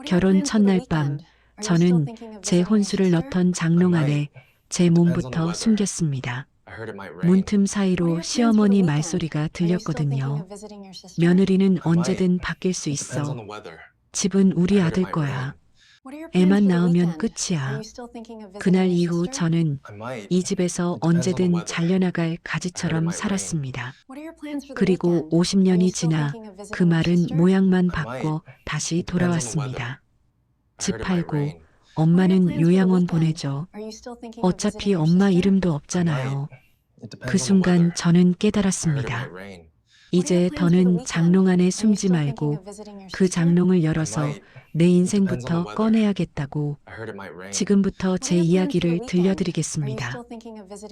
결혼 첫날 밤, 저는 제 혼수를 넣던 장롱 안에 제 몸부터 숨겼습니다. 문틈 사이로 시어머니 말소리가 들렸거든요. 며느리는 언제든 바뀔 수 있어. 집은 우리 아들 거야. 애만 낳으면 끝이야. 그날 이후 저는 이 집에서 언제든 잘려나갈 가지처럼 살았습니다. 그리고 50년이 지나 그 말은 모양만 바꿔 다시 돌아왔습니다. 집 팔고 엄마는 요양원 보내줘. 어차피 엄마 이름도 없잖아요. 그 순간 저는 깨달았습니다. 이제 더는 장롱 안에 숨지 말고 그 장롱을 열어서 내 인생부터 꺼내야겠다고 지금부터 제 이야기를 들려드리겠습니다.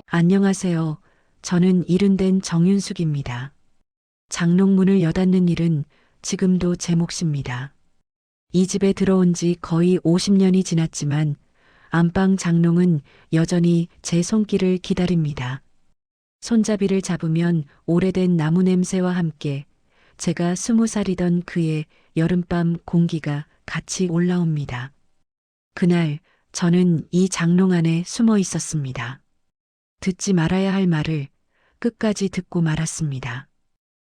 안녕하세요. 저는 일흔된 정윤숙입니다. 장롱 문을 여닫는 일은 지금도 제 몫입니다. 이 집에 들어온 지 거의 50년이 지났지만 안방 장롱은 여전히 제 손길을 기다립니다. 손잡이를 잡으면 오래된 나무 냄새와 함께 제가 20살이던 그의 여름밤 공기가 같이 올라옵니다. 그날 저는 이 장롱 안에 숨어 있었습니다. 듣지 말아야 할 말을 끝까지 듣고 말았습니다.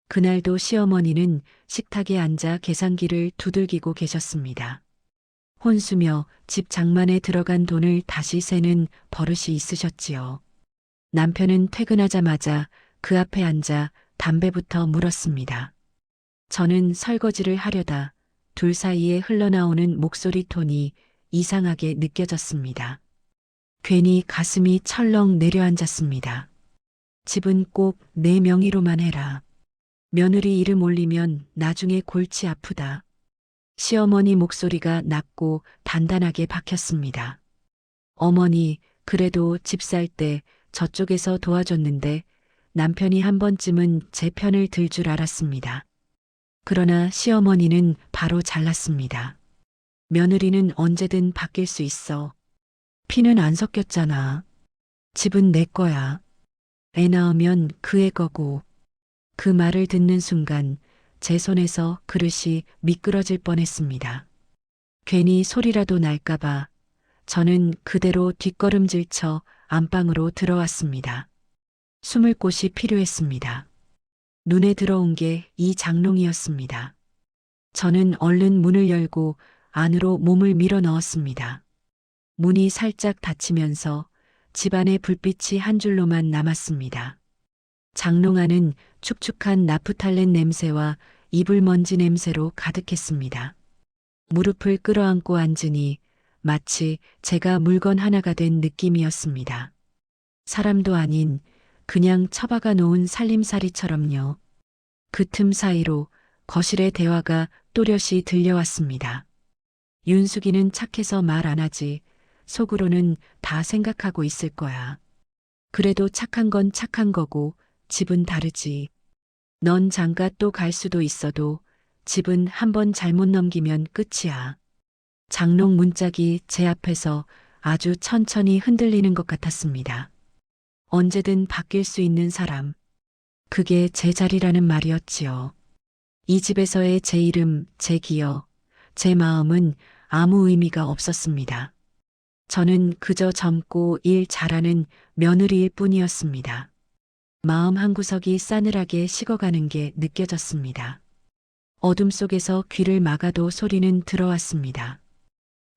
그날도 시어머니는 식탁에 앉아 계산기를 두들기고 계셨습니다. 혼수며 집 장만에 들어간 돈을 다시 세는 버릇이 있으셨지요. 남편은 퇴근하자마자 그 앞에 앉아 담배부터 물었습니다. 저는 설거지를 하려다 둘 사이에 흘러나오는 목소리 톤이 이상하게 느껴졌습니다. 괜히 가슴이 철렁 내려앉았습니다. 집은 꼭 내 명의로만 해라. 며느리 이름 올리면 나중에 골치 아프다. 시어머니 목소리가 낮고 단단하게 박혔습니다. 어머니, 그래도 집 살 때 저쪽에서 도와줬는데 남편이 한 번쯤은 제 편을 들 줄 알았습니다. 그러나 시어머니는 바로 잘랐습니다. 며느리는 언제든 바뀔 수 있어. 피는 안 섞였잖아. 집은 내 거야. 애 낳으면 그 애 거고. 그 말을 듣는 순간 제 손에서 그릇이 미끄러질 뻔했습니다. 괜히 소리라도 날까봐 저는 그대로 뒷걸음질 쳐 안방으로 들어왔습니다. 숨을 곳이 필요했습니다. 눈에 들어온 게 이 장롱이었습니다. 저는 얼른 문을 열고 안으로 몸을 밀어 넣었습니다. 문이 살짝 닫히면서 집안의 불빛이 한 줄로만 남았습니다. 장롱 안은 축축한 나프탈렌 냄새와 이불먼지 냄새로 가득했습니다. 무릎을 끌어안고 앉으니 마치 제가 물건 하나가 된 느낌이었습니다. 사람도 아닌 그냥 처박아 놓은 살림살이처럼요. 그 틈 사이로 거실의 대화가 또렷이 들려왔습니다. 윤숙이는 착해서 말 안 하지. 속으로는 다 생각하고 있을 거야. 그래도 착한 건 착한 거고 집은 다르지. 넌 장가 또 갈 수도 있어도 집은 한 번 잘못 넘기면 끝이야. 장롱 문짝이 제 앞에서 아주 천천히 흔들리는 것 같았습니다. 언제든 바뀔 수 있는 사람. 그게 제 자리라는 말이었지요. 이 집에서의 제 이름, 제 기여, 제 마음은 아무 의미가 없었습니다. 저는 그저 젊고 일 잘하는 며느리일 뿐이었습니다. 마음 한구석이 싸늘하게 식어가는 게 느껴졌습니다. 어둠 속에서 귀를 막아도 소리는 들어왔습니다.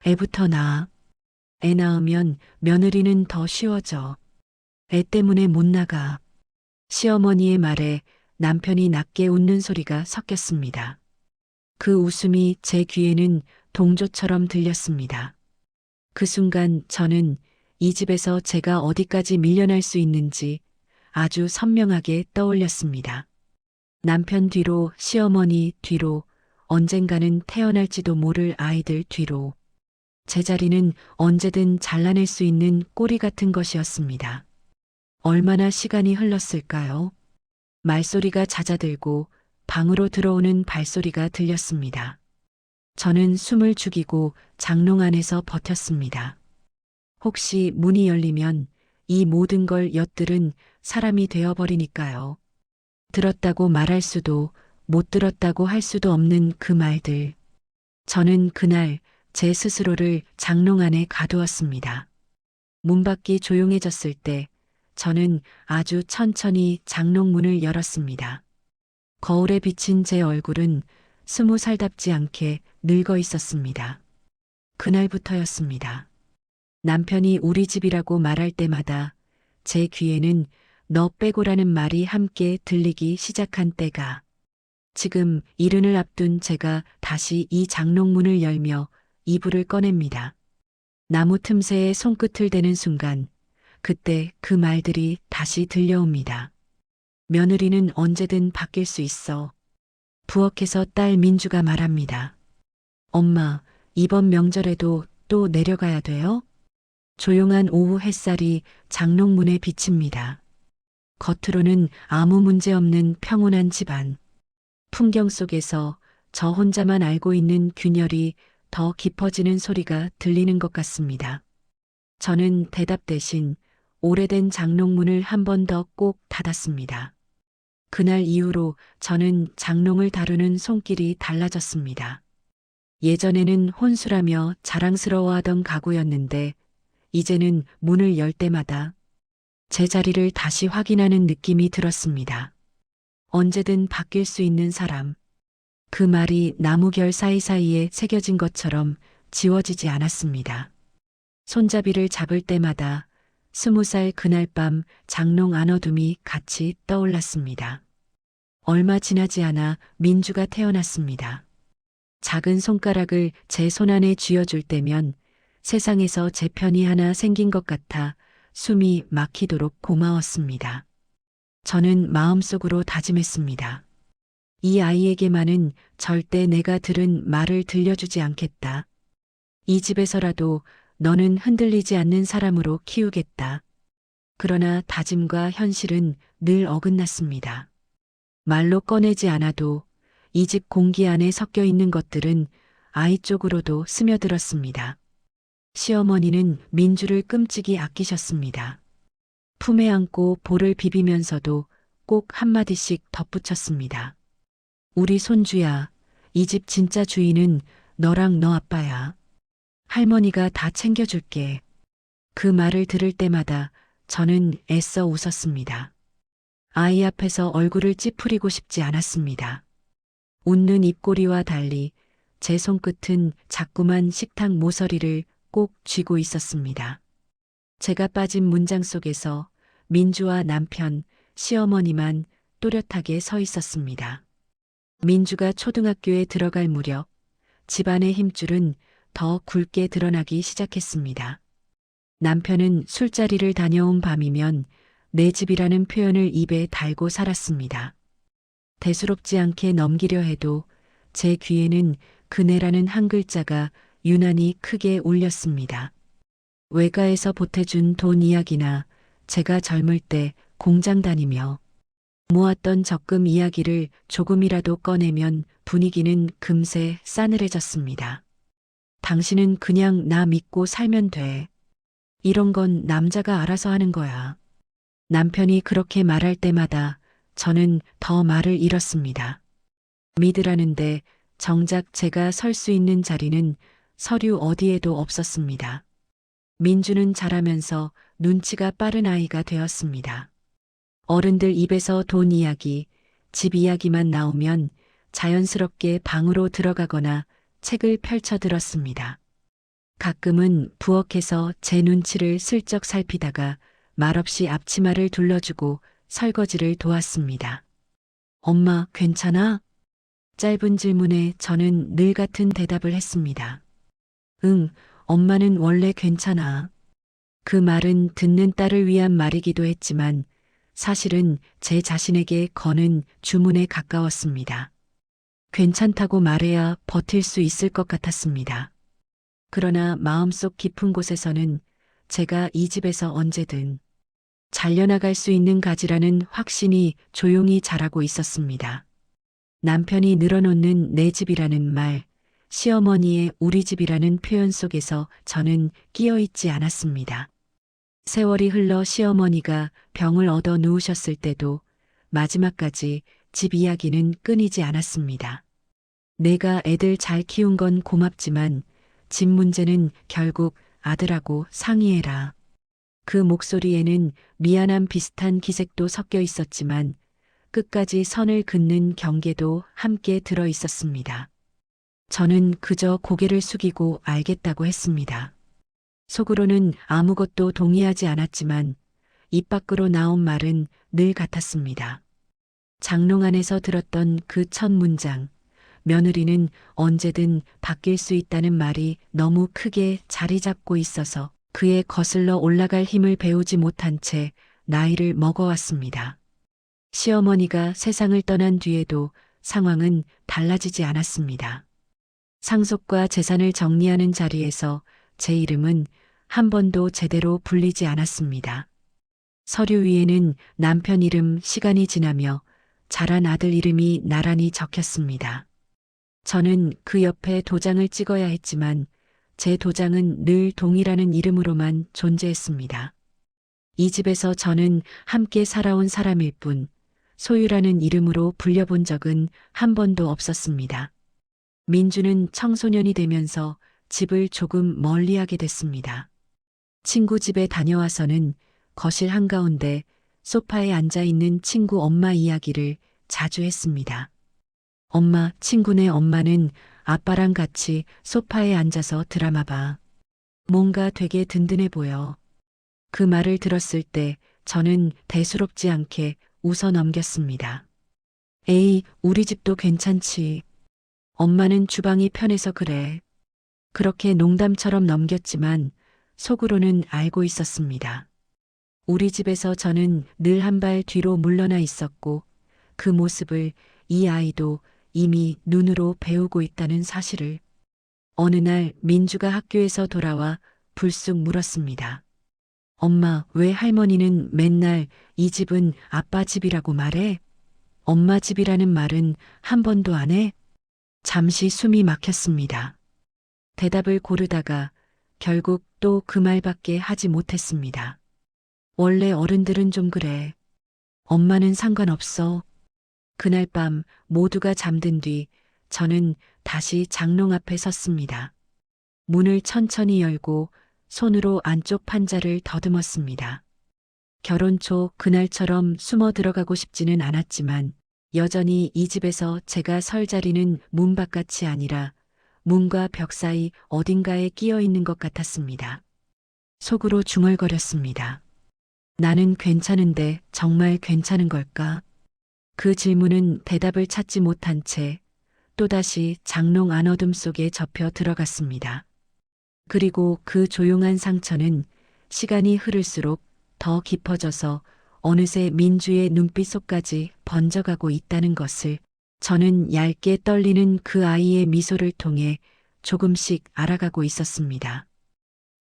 애부터 낳아. 애 낳으면 며느리는 더 쉬워져. 애 때문에 못 나가. 시어머니의 말에 남편이 낮게 웃는 소리가 섞였습니다. 그 웃음이 제 귀에는 동조처럼 들렸습니다. 그 순간 저는 이 집에서 제가 어디까지 밀려날 수 있는지 아주 선명하게 떠올렸습니다. 남편 뒤로, 시어머니 뒤로, 언젠가는 태어날지도 모를 아이들 뒤로. 제 자리는 언제든 잘라낼 수 있는 꼬리 같은 것이었습니다. 얼마나 시간이 흘렀을까요? 말소리가 잦아들고 방으로 들어오는 발소리가 들렸습니다. 저는 숨을 죽이고 장롱 안에서 버텼습니다. 혹시 문이 열리면 이 모든 걸 엿들은 사람이 되어버리니까요. 들었다고 말할 수도 못 들었다고 할 수도 없는 그 말들. 저는 그날 제 스스로를 장롱 안에 가두었습니다. 문 밖이 조용해졌을 때 저는 아주 천천히 장롱 문을 열었습니다. 거울에 비친 제 얼굴은 20살답지 않게 늙어 있었습니다. 그날부터였습니다. 남편이 우리 집이라고 말할 때마다 제 귀에는 너 빼고라는 말이 함께 들리기 시작한 때가 지금 이른을 앞둔 제가 다시 이 장롱문을 열며 이불을 꺼냅니다. 나무 틈새에 손끝을 대는 순간 그때 그 말들이 다시 들려옵니다. 며느리는 언제든 바뀔 수 있어. 부엌에서 딸 민주가 말합니다. 엄마, 이번 명절에도 또 내려가야 돼요? 조용한 오후 햇살이 장롱문에 비칩니다. 겉으로는 아무 문제 없는 평온한 집안. 풍경 속에서 저 혼자만 알고 있는 균열이 더 깊어지는 소리가 들리는 것 같습니다. 저는 대답 대신 오래된 장롱문을 한 번 더 꼭 닫았습니다. 그날 이후로 저는 장롱을 다루는 손길이 달라졌습니다. 예전에는 혼술하며 자랑스러워하던 가구였는데 이제는 문을 열 때마다 제 자리를 다시 확인하는 느낌이 들었습니다. 언제든 바뀔 수 있는 사람. 그 말이 나무결 사이사이에 새겨진 것처럼 지워지지 않았습니다. 손잡이를 잡을 때마다 20살 그날 밤 장롱 안어둠이 같이 떠올랐습니다. 얼마 지나지 않아 민주가 태어났습니다. 작은 손가락을 제 손안에 쥐어줄 때면 세상에서 제 편이 하나 생긴 것 같아 숨이 막히도록 고마웠습니다. 저는 마음속으로 다짐했습니다. 이 아이에게만은 절대 내가 들은 말을 들려주지 않겠다. 이 집에서라도 너는 흔들리지 않는 사람으로 키우겠다. 그러나 다짐과 현실은 늘 어긋났습니다. 말로 꺼내지 않아도 이 집 공기 안에 섞여 있는 것들은 아이 쪽으로도 스며들었습니다. 시어머니는 민주를 끔찍이 아끼셨습니다. 품에 안고 볼을 비비면서도 꼭 한마디씩 덧붙였습니다. 우리 손주야, 이 집 진짜 주인은 너랑 너 아빠야. 할머니가 다 챙겨줄게. 그 말을 들을 때마다 저는 애써 웃었습니다. 아이 앞에서 얼굴을 찌푸리고 싶지 않았습니다. 웃는 입꼬리와 달리 제 손끝은 자꾸만 식탁 모서리를 꼭 쥐고 있었습니다. 제가 빠진 문장 속에서 민주와 남편, 시어머니만 또렷하게 서 있었습니다. 민주가 초등학교에 들어갈 무렵 집안의 힘줄은 더 굵게 드러나기 시작했습니다. 남편은 술자리를 다녀온 밤이면 내 집이라는 표현을 입에 달고 살았습니다. 대수롭지 않게 넘기려 해도 제 귀에는 그네라는 한 글자가 유난히 크게 울렸습니다. 외가에서 보태준 돈 이야기나 제가 젊을 때 공장 다니며 모았던 적금 이야기를 조금이라도 꺼내면 분위기는 금세 싸늘해졌습니다. 당신은 그냥 나 믿고 살면 돼. 이런 건 남자가 알아서 하는 거야. 남편이 그렇게 말할 때마다 저는 더 말을 잃었습니다. 믿으라는데 정작 제가 설 수 있는 자리는 서류 어디에도 없었습니다. 민주는 자라면서 눈치가 빠른 아이가 되었습니다. 어른들 입에서 돈 이야기, 집 이야기만 나오면 자연스럽게 방으로 들어가거나 책을 펼쳐 들었습니다. 가끔은 부엌에서 제 눈치를 슬쩍 살피다가 말없이 앞치마를 둘러주고 설거지를 도왔습니다. 엄마, 괜찮아? 짧은 질문에 저는 늘 같은 대답을 했습니다. 응, 엄마는 원래 괜찮아. 그 말은 듣는 딸을 위한 말이기도 했지만 사실은 제 자신에게 거는 주문에 가까웠습니다. 괜찮다고 말해야 버틸 수 있을 것 같았습니다. 그러나 마음속 깊은 곳에서는 제가 이 집에서 언제든 잘려나갈 수 있는 가지라는 확신이 조용히 자라고 있었습니다. 남편이 늘어놓는 내 집이라는 말, 시어머니의 우리 집이라는 표현 속에서 저는 끼어 있지 않았습니다. 세월이 흘러 시어머니가 병을 얻어 누우셨을 때도 마지막까지 집 이야기는 끊이지 않았습니다. 내가 애들 잘 키운 건 고맙지만 집 문제는 결국 아들하고 상의해라. 그 목소리에는 미안함 비슷한 기색도 섞여 있었지만 끝까지 선을 긋는 경계도 함께 들어 있었습니다. 저는 그저 고개를 숙이고 알겠다고 했습니다. 속으로는 아무것도 동의하지 않았지만 입 밖으로 나온 말은 늘 같았습니다. 장롱 안에서 들었던 그 첫 문장, 며느리는 언제든 바뀔 수 있다는 말이 너무 크게 자리 잡고 있어서 그에 거슬러 올라갈 힘을 배우지 못한 채 나이를 먹어왔습니다. 시어머니가 세상을 떠난 뒤에도 상황은 달라지지 않았습니다. 상속과 재산을 정리하는 자리에서 제 이름은 한 번도 제대로 불리지 않았습니다. 서류 위에는 남편 이름 시간이 지나며 자란 아들 이름이 나란히 적혔습니다. 저는 그 옆에 도장을 찍어야 했지만 제 도장은 늘 동이라는 이름으로만 존재했습니다. 이 집에서 저는 함께 살아온 사람일 뿐 소유라는 이름으로 불려본 적은 한 번도 없었습니다. 민주는 청소년이 되면서 집을 조금 멀리하게 됐습니다. 친구 집에 다녀와서는 거실 한가운데 소파에 앉아 있는 친구 엄마 이야기를 자주 했습니다. 엄마, 친구네 엄마는 아빠랑 같이 소파에 앉아서 드라마 봐. 뭔가 되게 든든해 보여. 그 말을 들었을 때 저는 대수롭지 않게 웃어 넘겼습니다. 에이, 우리 집도 괜찮지. 엄마는 주방이 편해서 그래. 그렇게 농담처럼 넘겼지만 속으로는 알고 있었습니다. 우리 집에서 저는 늘 한 발 뒤로 물러나 있었고 그 모습을 이 아이도 이미 눈으로 배우고 있다는 사실을. 어느 날 민주가 학교에서 돌아와 불쑥 물었습니다. 엄마, 왜 할머니는 맨날 이 집은 아빠 집이라고 말해? 엄마 집이라는 말은 한 번도 안 해? 잠시 숨이 막혔습니다. 대답을 고르다가 결국 또 그 말밖에 하지 못했습니다. 원래 어른들은 좀 그래. 엄마는 상관없어. 그날 밤 모두가 잠든 뒤 저는 다시 장롱 앞에 섰습니다. 문을 천천히 열고 손으로 안쪽 판자를 더듬었습니다. 결혼 초 그날처럼 숨어 들어가고 싶지는 않았지만 여전히 이 집에서 제가 설 자리는 문 바깥이 아니라 문과 벽 사이 어딘가에 끼어 있는 것 같았습니다. 속으로 중얼거렸습니다. 나는 괜찮은데 정말 괜찮은 걸까? 그 질문은 대답을 찾지 못한 채 또다시 장롱 안어둠 속에 접혀 들어갔습니다. 그리고 그 조용한 상처는 시간이 흐를수록 더 깊어져서 어느새 민주의 눈빛 속까지 번져가고 있다는 것을 저는 얇게 떨리는 그 아이의 미소를 통해 조금씩 알아가고 있었습니다.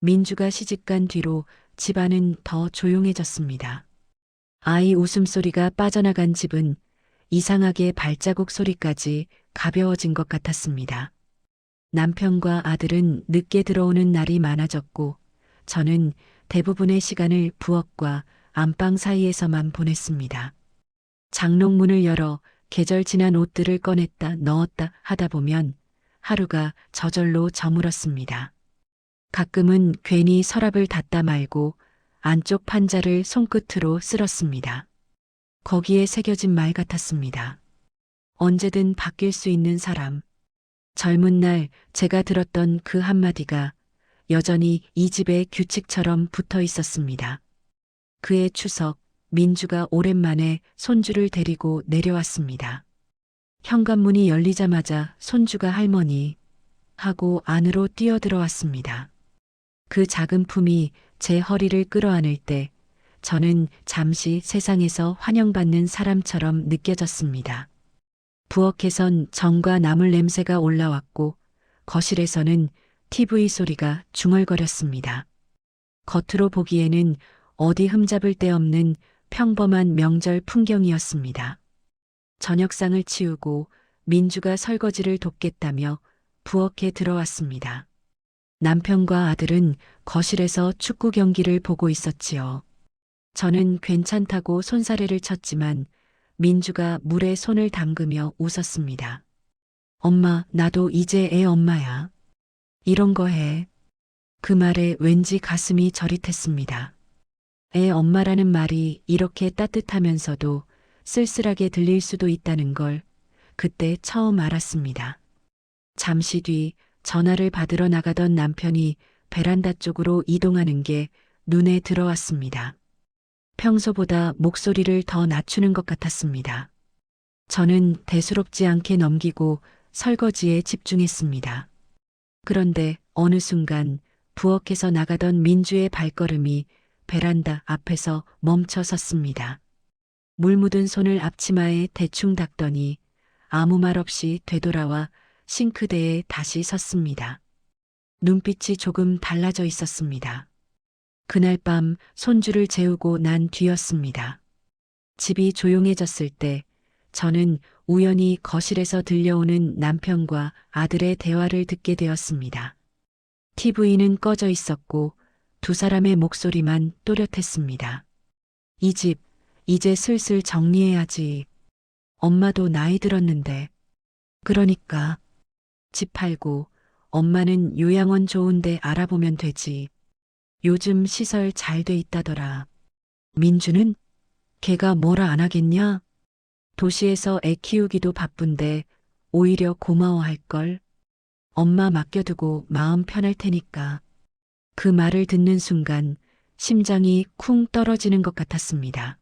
민주가 시집간 뒤로 집안은 더 조용해졌습니다. 아이 웃음소리가 빠져나간 집은 이상하게 발자국 소리까지 가벼워진 것 같았습니다. 남편과 아들은 늦게 들어오는 날이 많아졌고 저는 대부분의 시간을 부엌과 안방 사이에서만 보냈습니다. 장롱문을 열어 계절 지난 옷들을 꺼냈다 넣었다 하다 보면 하루가 저절로 저물었습니다. 가끔은 괜히 서랍을 닫다 말고 안쪽 판자를 손끝으로 쓸었습니다. 거기에 새겨진 말 같았습니다. 언제든 바뀔 수 있는 사람. 젊은 날 제가 들었던 그 한마디가 여전히 이 집의 규칙처럼 붙어 있었습니다. 그해 추석, 민주가 오랜만에 손주를 데리고 내려왔습니다. 현관문이 열리자마자 손주가 할머니 하고 안으로 뛰어들어왔습니다. 그 작은 품이 제 허리를 끌어안을 때 저는 잠시 세상에서 환영받는 사람처럼 느껴졌습니다. 부엌에선 정과 나물 냄새가 올라왔고 거실에서는 TV 소리가 중얼거렸습니다. 겉으로 보기에는 어디 흠잡을 데 없는 평범한 명절 풍경이었습니다. 저녁상을 치우고 민주가 설거지를 돕겠다며 부엌에 들어왔습니다. 남편과 아들은 거실에서 축구 경기를 보고 있었지요. 저는 괜찮다고 손사래를 쳤지만 민주가 물에 손을 담그며 웃었습니다. 엄마, 나도 이제 애 엄마야. 이런 거 해. 그 말에 왠지 가슴이 저릿했습니다. 애 엄마라는 말이 이렇게 따뜻하면서도 쓸쓸하게 들릴 수도 있다는 걸 그때 처음 알았습니다. 잠시 뒤 전화를 받으러 나가던 남편이 베란다 쪽으로 이동하는 게 눈에 들어왔습니다. 평소보다 목소리를 더 낮추는 것 같았습니다. 저는 대수롭지 않게 넘기고 설거지에 집중했습니다. 그런데 어느 순간 부엌에서 나가던 민주의 발걸음이 베란다 앞에서 멈춰 섰습니다. 물 묻은 손을 앞치마에 대충 닦더니 아무 말 없이 되돌아와 싱크대에 다시 섰습니다. 눈빛이 조금 달라져 있었습니다. 그날 밤 손주를 재우고 난 뒤였습니다. 집이 조용해졌을 때 저는 우연히 거실에서 들려오는 남편과 아들의 대화를 듣게 되었습니다. TV는 꺼져 있었고 두 사람의 목소리만 또렷했습니다. 이 집, 이제 슬슬 정리해야지. 엄마도 나이 들었는데. 그러니까 집 팔고 엄마는 요양원 좋은데 알아보면 되지. 요즘 시설 잘 돼 있다더라. 민주는? 걔가 뭐라 안 하겠냐? 도시에서 애 키우기도 바쁜데 오히려 고마워할걸. 엄마 맡겨두고 마음 편할 테니까. 그 말을 듣는 순간 심장이 쿵 떨어지는 것 같았습니다.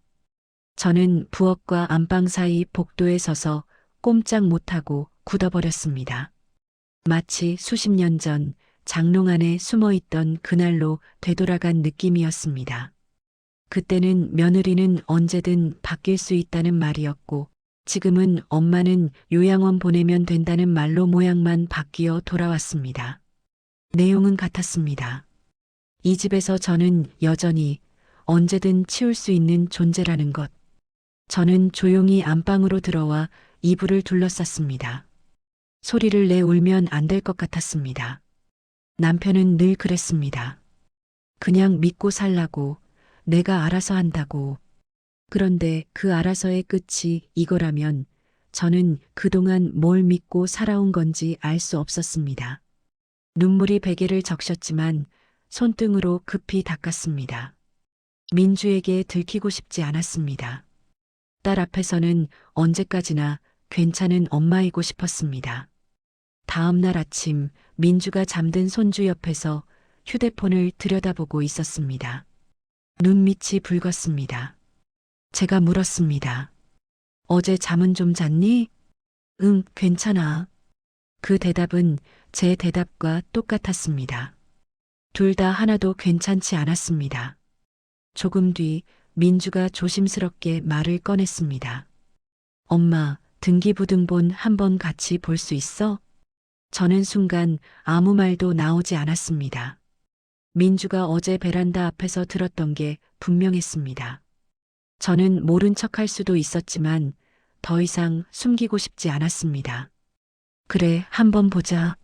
저는 부엌과 안방 사이 복도에 서서 꼼짝 못하고 굳어버렸습니다. 마치 수십 년 전 장롱 안에 숨어있던 그날로 되돌아간 느낌이었습니다. 그때는 며느리는 언제든 바뀔 수 있다는 말이었고 지금은 엄마는 요양원 보내면 된다는 말로 모양만 바뀌어 돌아왔습니다. 내용은 같았습니다. 이 집에서 저는 여전히 언제든 치울 수 있는 존재라는 것. 저는 조용히 안방으로 들어와 이불을 둘러쌌습니다. 소리를 내 울면 안 될 것 같았습니다. 남편은 늘 그랬습니다. 그냥 믿고 살라고, 내가 알아서 한다고. 그런데 그 알아서의 끝이 이거라면 저는 그동안 뭘 믿고 살아온 건지 알 수 없었습니다. 눈물이 베개를 적셨지만 손등으로 급히 닦았습니다. 민주에게 들키고 싶지 않았습니다. 딸 앞에서는 언제까지나 괜찮은 엄마이고 싶었습니다. 다음 날 아침 민주가 잠든 손주 옆에서 휴대폰을 들여다보고 있었습니다. 눈밑이 붉었습니다. 제가 물었습니다. 어제 잠은 좀 잤니? 응, 괜찮아. 그 대답은 제 대답과 똑같았습니다. 둘 다 하나도 괜찮지 않았습니다. 조금 뒤 민주가 조심스럽게 말을 꺼냈습니다. 엄마, 등기부등본 한번 같이 볼 수 있어? 저는 순간 아무 말도 나오지 않았습니다. 민주가 어제 베란다 앞에서 들었던 게 분명했습니다. 저는 모른 척할 수도 있었지만 더 이상 숨기고 싶지 않았습니다. 그래, 한번 보자.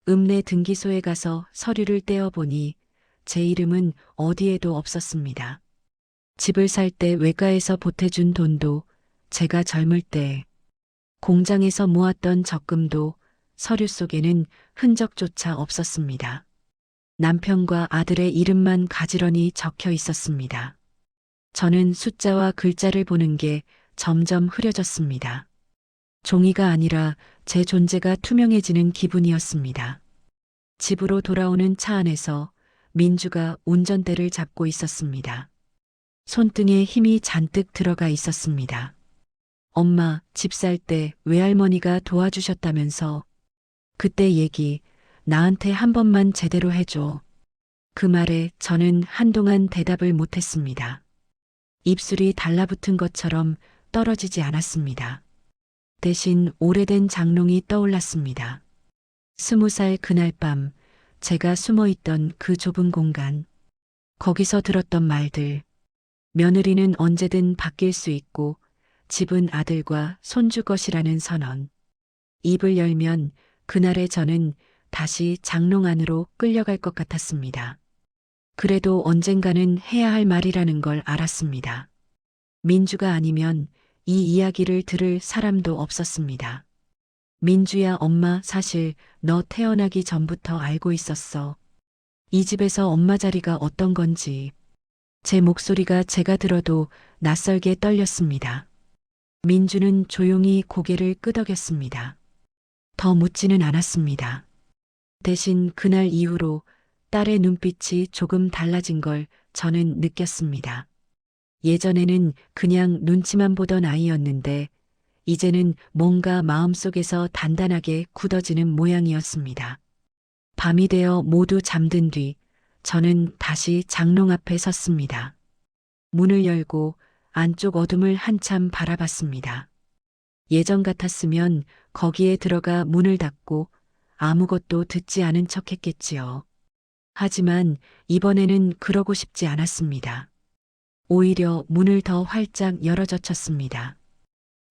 읍내 등기소에 가서 서류를 떼어보니 제 이름은 어디에도 없었습니다. 집을 살 때 외가에서 보태준 돈도 제가 젊을 때, 공장에서 모았던 적금도 서류 속에는 흔적조차 없었습니다. 남편과 아들의 이름만 가지런히 적혀 있었습니다. 저는 숫자와 글자를 보는 게 점점 흐려졌습니다. 종이가 아니라 제 존재가 투명해지는 기분이었습니다. 집으로 돌아오는 차 안에서 민주가 운전대를 잡고 있었습니다. 손등에 힘이 잔뜩 들어가 있었습니다. 엄마, 집 살 때 외할머니가 도와주셨다면서. 그때 얘기, 나한테 한 번만 제대로 해줘. 그 말에 저는 한동안 대답을 못했습니다. 입술이 달라붙은 것처럼 떨어지지 않았습니다. 대신 오래된 장롱이 떠올랐습니다. 20살 그날 밤 제가 숨어있던 그 좁은 공간. 거기서 들었던 말들. 며느리는 언제든 바뀔 수 있고 집은 아들과 손주 것이라는 선언. 입을 열면 그날의 저는 다시 장롱 안으로 끌려갈 것 같았습니다. 그래도 언젠가는 해야 할 말이라는 걸 알았습니다. 민주가 아니면 이 이야기를 들을 사람도 없었습니다. 민주야, 엄마 사실 너 태어나기 전부터 알고 있었어. 이 집에서 엄마 자리가 어떤 건지. 제 목소리가 제가 들어도 낯설게 떨렸습니다. 민주는 조용히 고개를 끄덕였습니다. 더 묻지는 않았습니다. 대신 그날 이후로 딸의 눈빛이 조금 달라진 걸 저는 느꼈습니다. 예전에는 그냥 눈치만 보던 아이였는데 이제는 뭔가 마음속에서 단단하게 굳어지는 모양이었습니다. 밤이 되어 모두 잠든 뒤 저는 다시 장롱 앞에 섰습니다. 문을 열고 안쪽 어둠을 한참 바라봤습니다. 예전 같았으면 거기에 들어가 문을 닫고 아무것도 듣지 않은 척 했겠지요. 하지만 이번에는 그러고 싶지 않았습니다. 오히려 문을 더 활짝 열어젖혔습니다.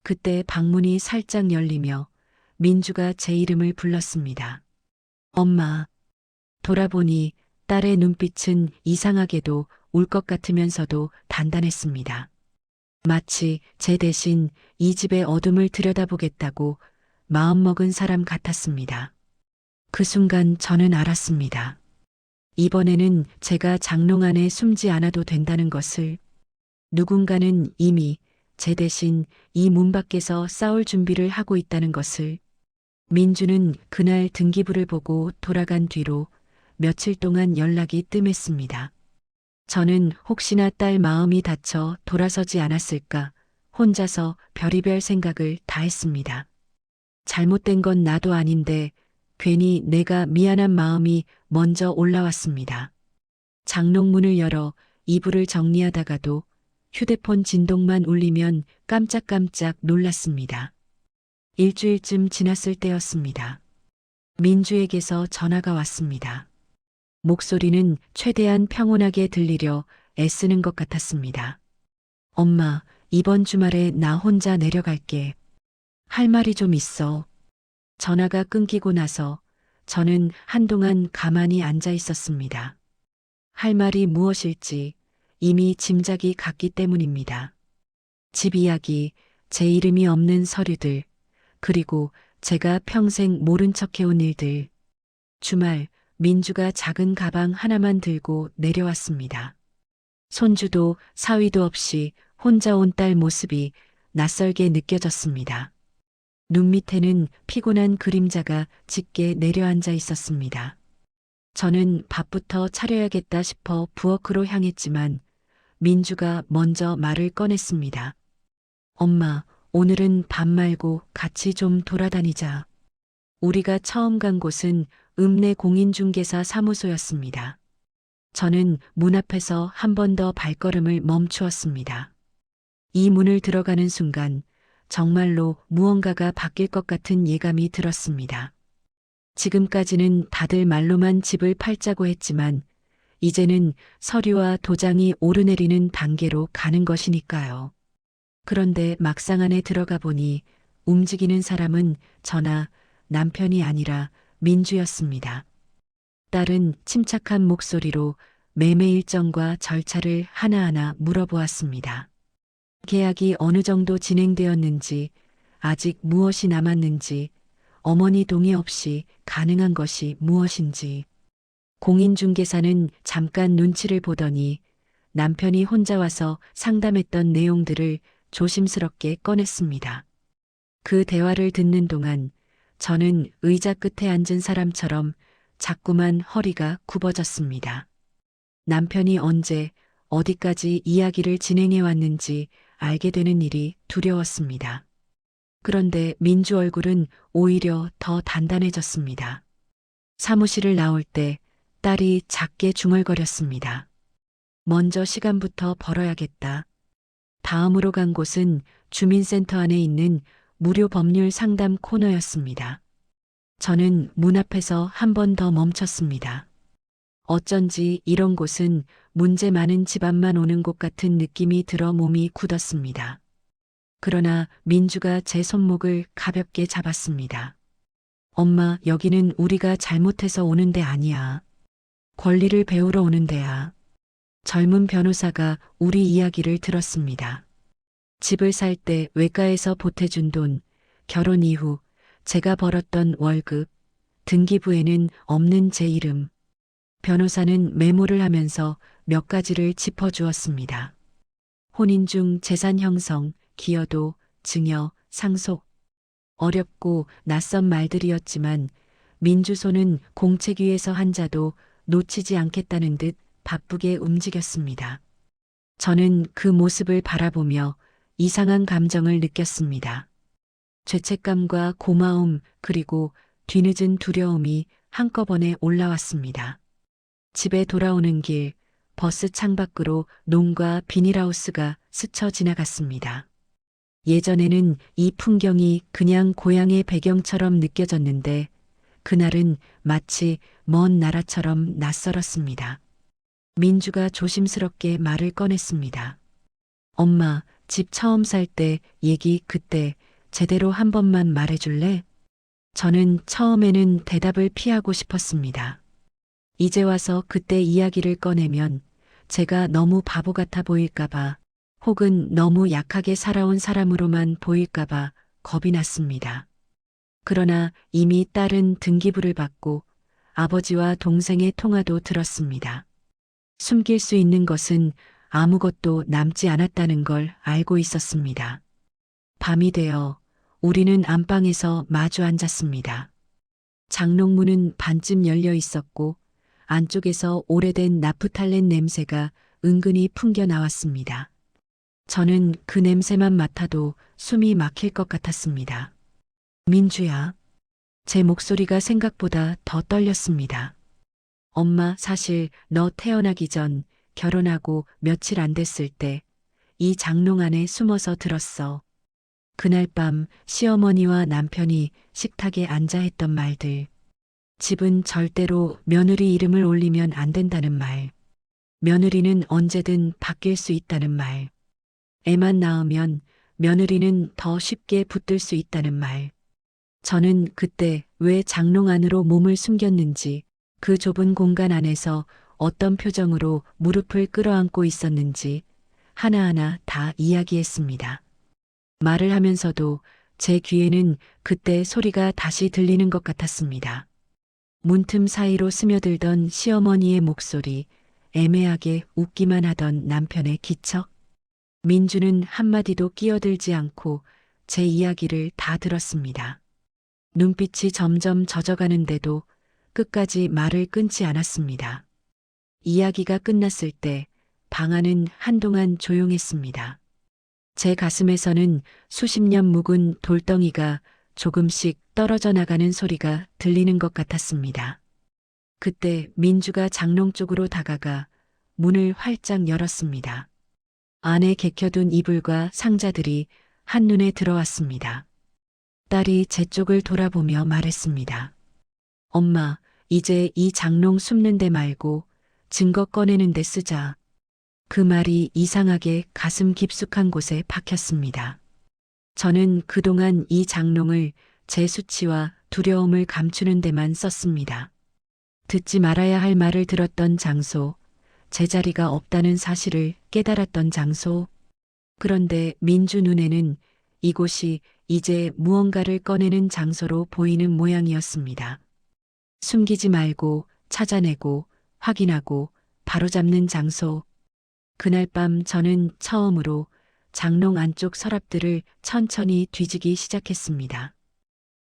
그때 방문이 살짝 열리며 민주가 제 이름을 불렀습니다. 엄마. 돌아보니 딸의 눈빛은 이상하게도 울 것 같으면서도 단단했습니다. 마치 제 대신 이 집의 어둠을 들여다보겠다고 마음먹은 사람 같았습니다. 그 순간 저는 알았습니다. 이번에는 제가 장롱 안에 숨지 않아도 된다는 것을. 누군가는 이미 제 대신 이 문 밖에서 싸울 준비를 하고 있다는 것을. 민주는 그날 등기부를 보고 돌아간 뒤로 며칠 동안 연락이 뜸했습니다. 저는 혹시나 딸 마음이 다쳐 돌아서지 않았을까 혼자서 별의별 생각을 다 했습니다. 잘못된 건 나도 아닌데 괜히 내가 미안한 마음이 먼저 올라왔습니다. 장롱문을 열어 이불을 정리하다가도 휴대폰 진동만 울리면 깜짝깜짝 놀랐습니다. 일주일쯤 지났을 때였습니다. 민주에게서 전화가 왔습니다. 목소리는 최대한 평온하게 들리려 애쓰는 것 같았습니다. 엄마, 이번 주말에 나 혼자 내려갈게. 할 말이 좀 있어. 전화가 끊기고 나서 저는 한동안 가만히 앉아 있었습니다. 할 말이 무엇일지 이미 짐작이 갔기 때문입니다. 집 이야기, 제 이름이 없는 서류들, 그리고 제가 평생 모른 척 해온 일들. 주말 민주가 작은 가방 하나만 들고 내려왔습니다. 손주도 사위도 없이 혼자 온 딸 모습이 낯설게 느껴졌습니다. 눈 밑에는 피곤한 그림자가 짙게 내려앉아 있었습니다. 저는 밥부터 차려야겠다 싶어 부엌으로 향했지만 민주가 먼저 말을 꺼냈습니다. 엄마, 오늘은 밥 말고 같이 좀 돌아다니자. 우리가 처음 간 곳은 읍내 공인중개사 사무소였습니다. 저는 문 앞에서 한 번 더 발걸음을 멈추었습니다. 이 문을 들어가는 순간 정말로 무언가가 바뀔 것 같은 예감이 들었습니다. 지금까지는 다들 말로만 집을 팔자고 했지만 이제는 서류와 도장이 오르내리는 단계로 가는 것이니까요. 그런데 막상 안에 들어가 보니 움직이는 사람은 저나 남편이 아니라 민주였습니다. 딸은 침착한 목소리로 매매 일정과 절차를 하나하나 물어보았습니다. 계약이 어느 정도 진행되었는지, 아직 무엇이 남았는지, 어머니 동의 없이 가능한 것이 무엇인지. 공인중개사는 잠깐 눈치를 보더니 남편이 혼자 와서 상담했던 내용들을 조심스럽게 꺼냈습니다. 그 대화를 듣는 동안 저는 의자 끝에 앉은 사람처럼 자꾸만 허리가 굽어졌습니다. 남편이 언제 어디까지 이야기를 진행해 왔는지 알게 되는 일이 두려웠습니다. 그런데 민주 얼굴은 오히려 더 단단해졌습니다. 사무실을 나올 때 딸이 작게 중얼거렸습니다. 먼저 시간부터 벌어야겠다. 다음으로 간 곳은 주민센터 안에 있는 무료 법률 상담 코너였습니다. 저는 문 앞에서 한 번 더 멈췄습니다. 어쩐지 이런 곳은 문제 많은 집안만 오는 곳 같은 느낌이 들어 몸이 굳었습니다. 그러나 민주가 제 손목을 가볍게 잡았습니다. 엄마, 여기는 우리가 잘못해서 오는 데 아니야. 권리를 배우러 오는 데야. 젊은 변호사가 우리 이야기를 들었습니다. 집을 살 때 외가에서 보태준 돈, 결혼 이후 제가 벌었던 월급, 등기부에는 없는 제 이름. 변호사는 메모를 하면서 몇 가지를 짚어주었습니다. 혼인 중 재산 형성, 기여도, 증여, 상속. 어렵고 낯선 말들이었지만 민주소는 공책 위에서 한자도 놓치지 않겠다는 듯 바쁘게 움직였습니다. 저는 그 모습을 바라보며 이상한 감정을 느꼈습니다. 죄책감과 고마움 그리고 뒤늦은 두려움이 한꺼번에 올라왔습니다. 집에 돌아오는 길, 버스 창밖으로 농과 비닐하우스가 스쳐 지나갔습니다. 예전에는 이 풍경이 그냥 고향의 배경처럼 느껴졌는데 그날은 마치 먼 나라처럼 낯설었습니다. 민주가 조심스럽게 말을 꺼냈습니다. 엄마, 집 처음 살 때 얘기 그때 제대로 한 번만 말해줄래? 저는 처음에는 대답을 피하고 싶었습니다. 이제 와서 그때 이야기를 꺼내면 제가 너무 바보 같아 보일까봐 혹은 너무 약하게 살아온 사람으로만 보일까봐 겁이 났습니다. 그러나 이미 딸은 등기부를 받고 아버지와 동생의 통화도 들었습니다. 숨길 수 있는 것은 아무것도 남지 않았다는 걸 알고 있었습니다. 밤이 되어 우리는 안방에서 마주 앉았습니다. 장롱문은 반쯤 열려 있었고 안쪽에서 오래된 나프탈렌 냄새가 은근히 풍겨 나왔습니다. 저는 그 냄새만 맡아도 숨이 막힐 것 같았습니다. 민주야. 제 목소리가 생각보다 더 떨렸습니다. 엄마, 사실 너 태어나기 전 결혼하고 며칠 안 됐을 때 이 장롱 안에 숨어서 들었어. 그날 밤 시어머니와 남편이 식탁에 앉아 했던 말들. 집은 절대로 며느리 이름을 올리면 안 된다는 말. 며느리는 언제든 바뀔 수 있다는 말. 애만 낳으면 며느리는 더 쉽게 붙들 수 있다는 말. 저는 그때 왜 장롱 안으로 몸을 숨겼는지, 그 좁은 공간 안에서 어떤 표정으로 무릎을 끌어안고 있었는지 하나하나 다 이야기했습니다. 말을 하면서도 제 귀에는 그때 소리가 다시 들리는 것 같았습니다. 문틈 사이로 스며들던 시어머니의 목소리, 애매하게 웃기만 하던 남편의 기척. 민주는 한마디도 끼어들지 않고 제 이야기를 다 들었습니다. 눈빛이 점점 젖어가는데도 끝까지 말을 끊지 않았습니다. 이야기가 끝났을 때 방 안은 한동안 조용했습니다. 제 가슴에서는 수십 년 묵은 돌덩이가 조금씩 떨어져 나가는 소리가 들리는 것 같았습니다. 그때 민주가 장롱 쪽으로 다가가 문을 활짝 열었습니다. 안에 개켜둔 이불과 상자들이 한눈에 들어왔습니다. 딸이 제 쪽을 돌아보며 말했습니다. 엄마, 이제 이 장롱 숨는 데 말고 증거 꺼내는 데 쓰자. 그 말이 이상하게 가슴 깊숙한 곳에 박혔습니다. 저는 그동안 이 장롱을 제 수치와 두려움을 감추는 데만 썼습니다. 듣지 말아야 할 말을 들었던 장소, 제자리가 없다는 사실을 깨달았던 장소. 그런데 민주 눈에는 이곳이 이제 무언가를 꺼내는 장소로 보이는 모양이었습니다. 숨기지 말고 찾아내고 확인하고 바로잡는 장소. 그날 밤 저는 처음으로 장롱 안쪽 서랍들을 천천히 뒤지기 시작했습니다.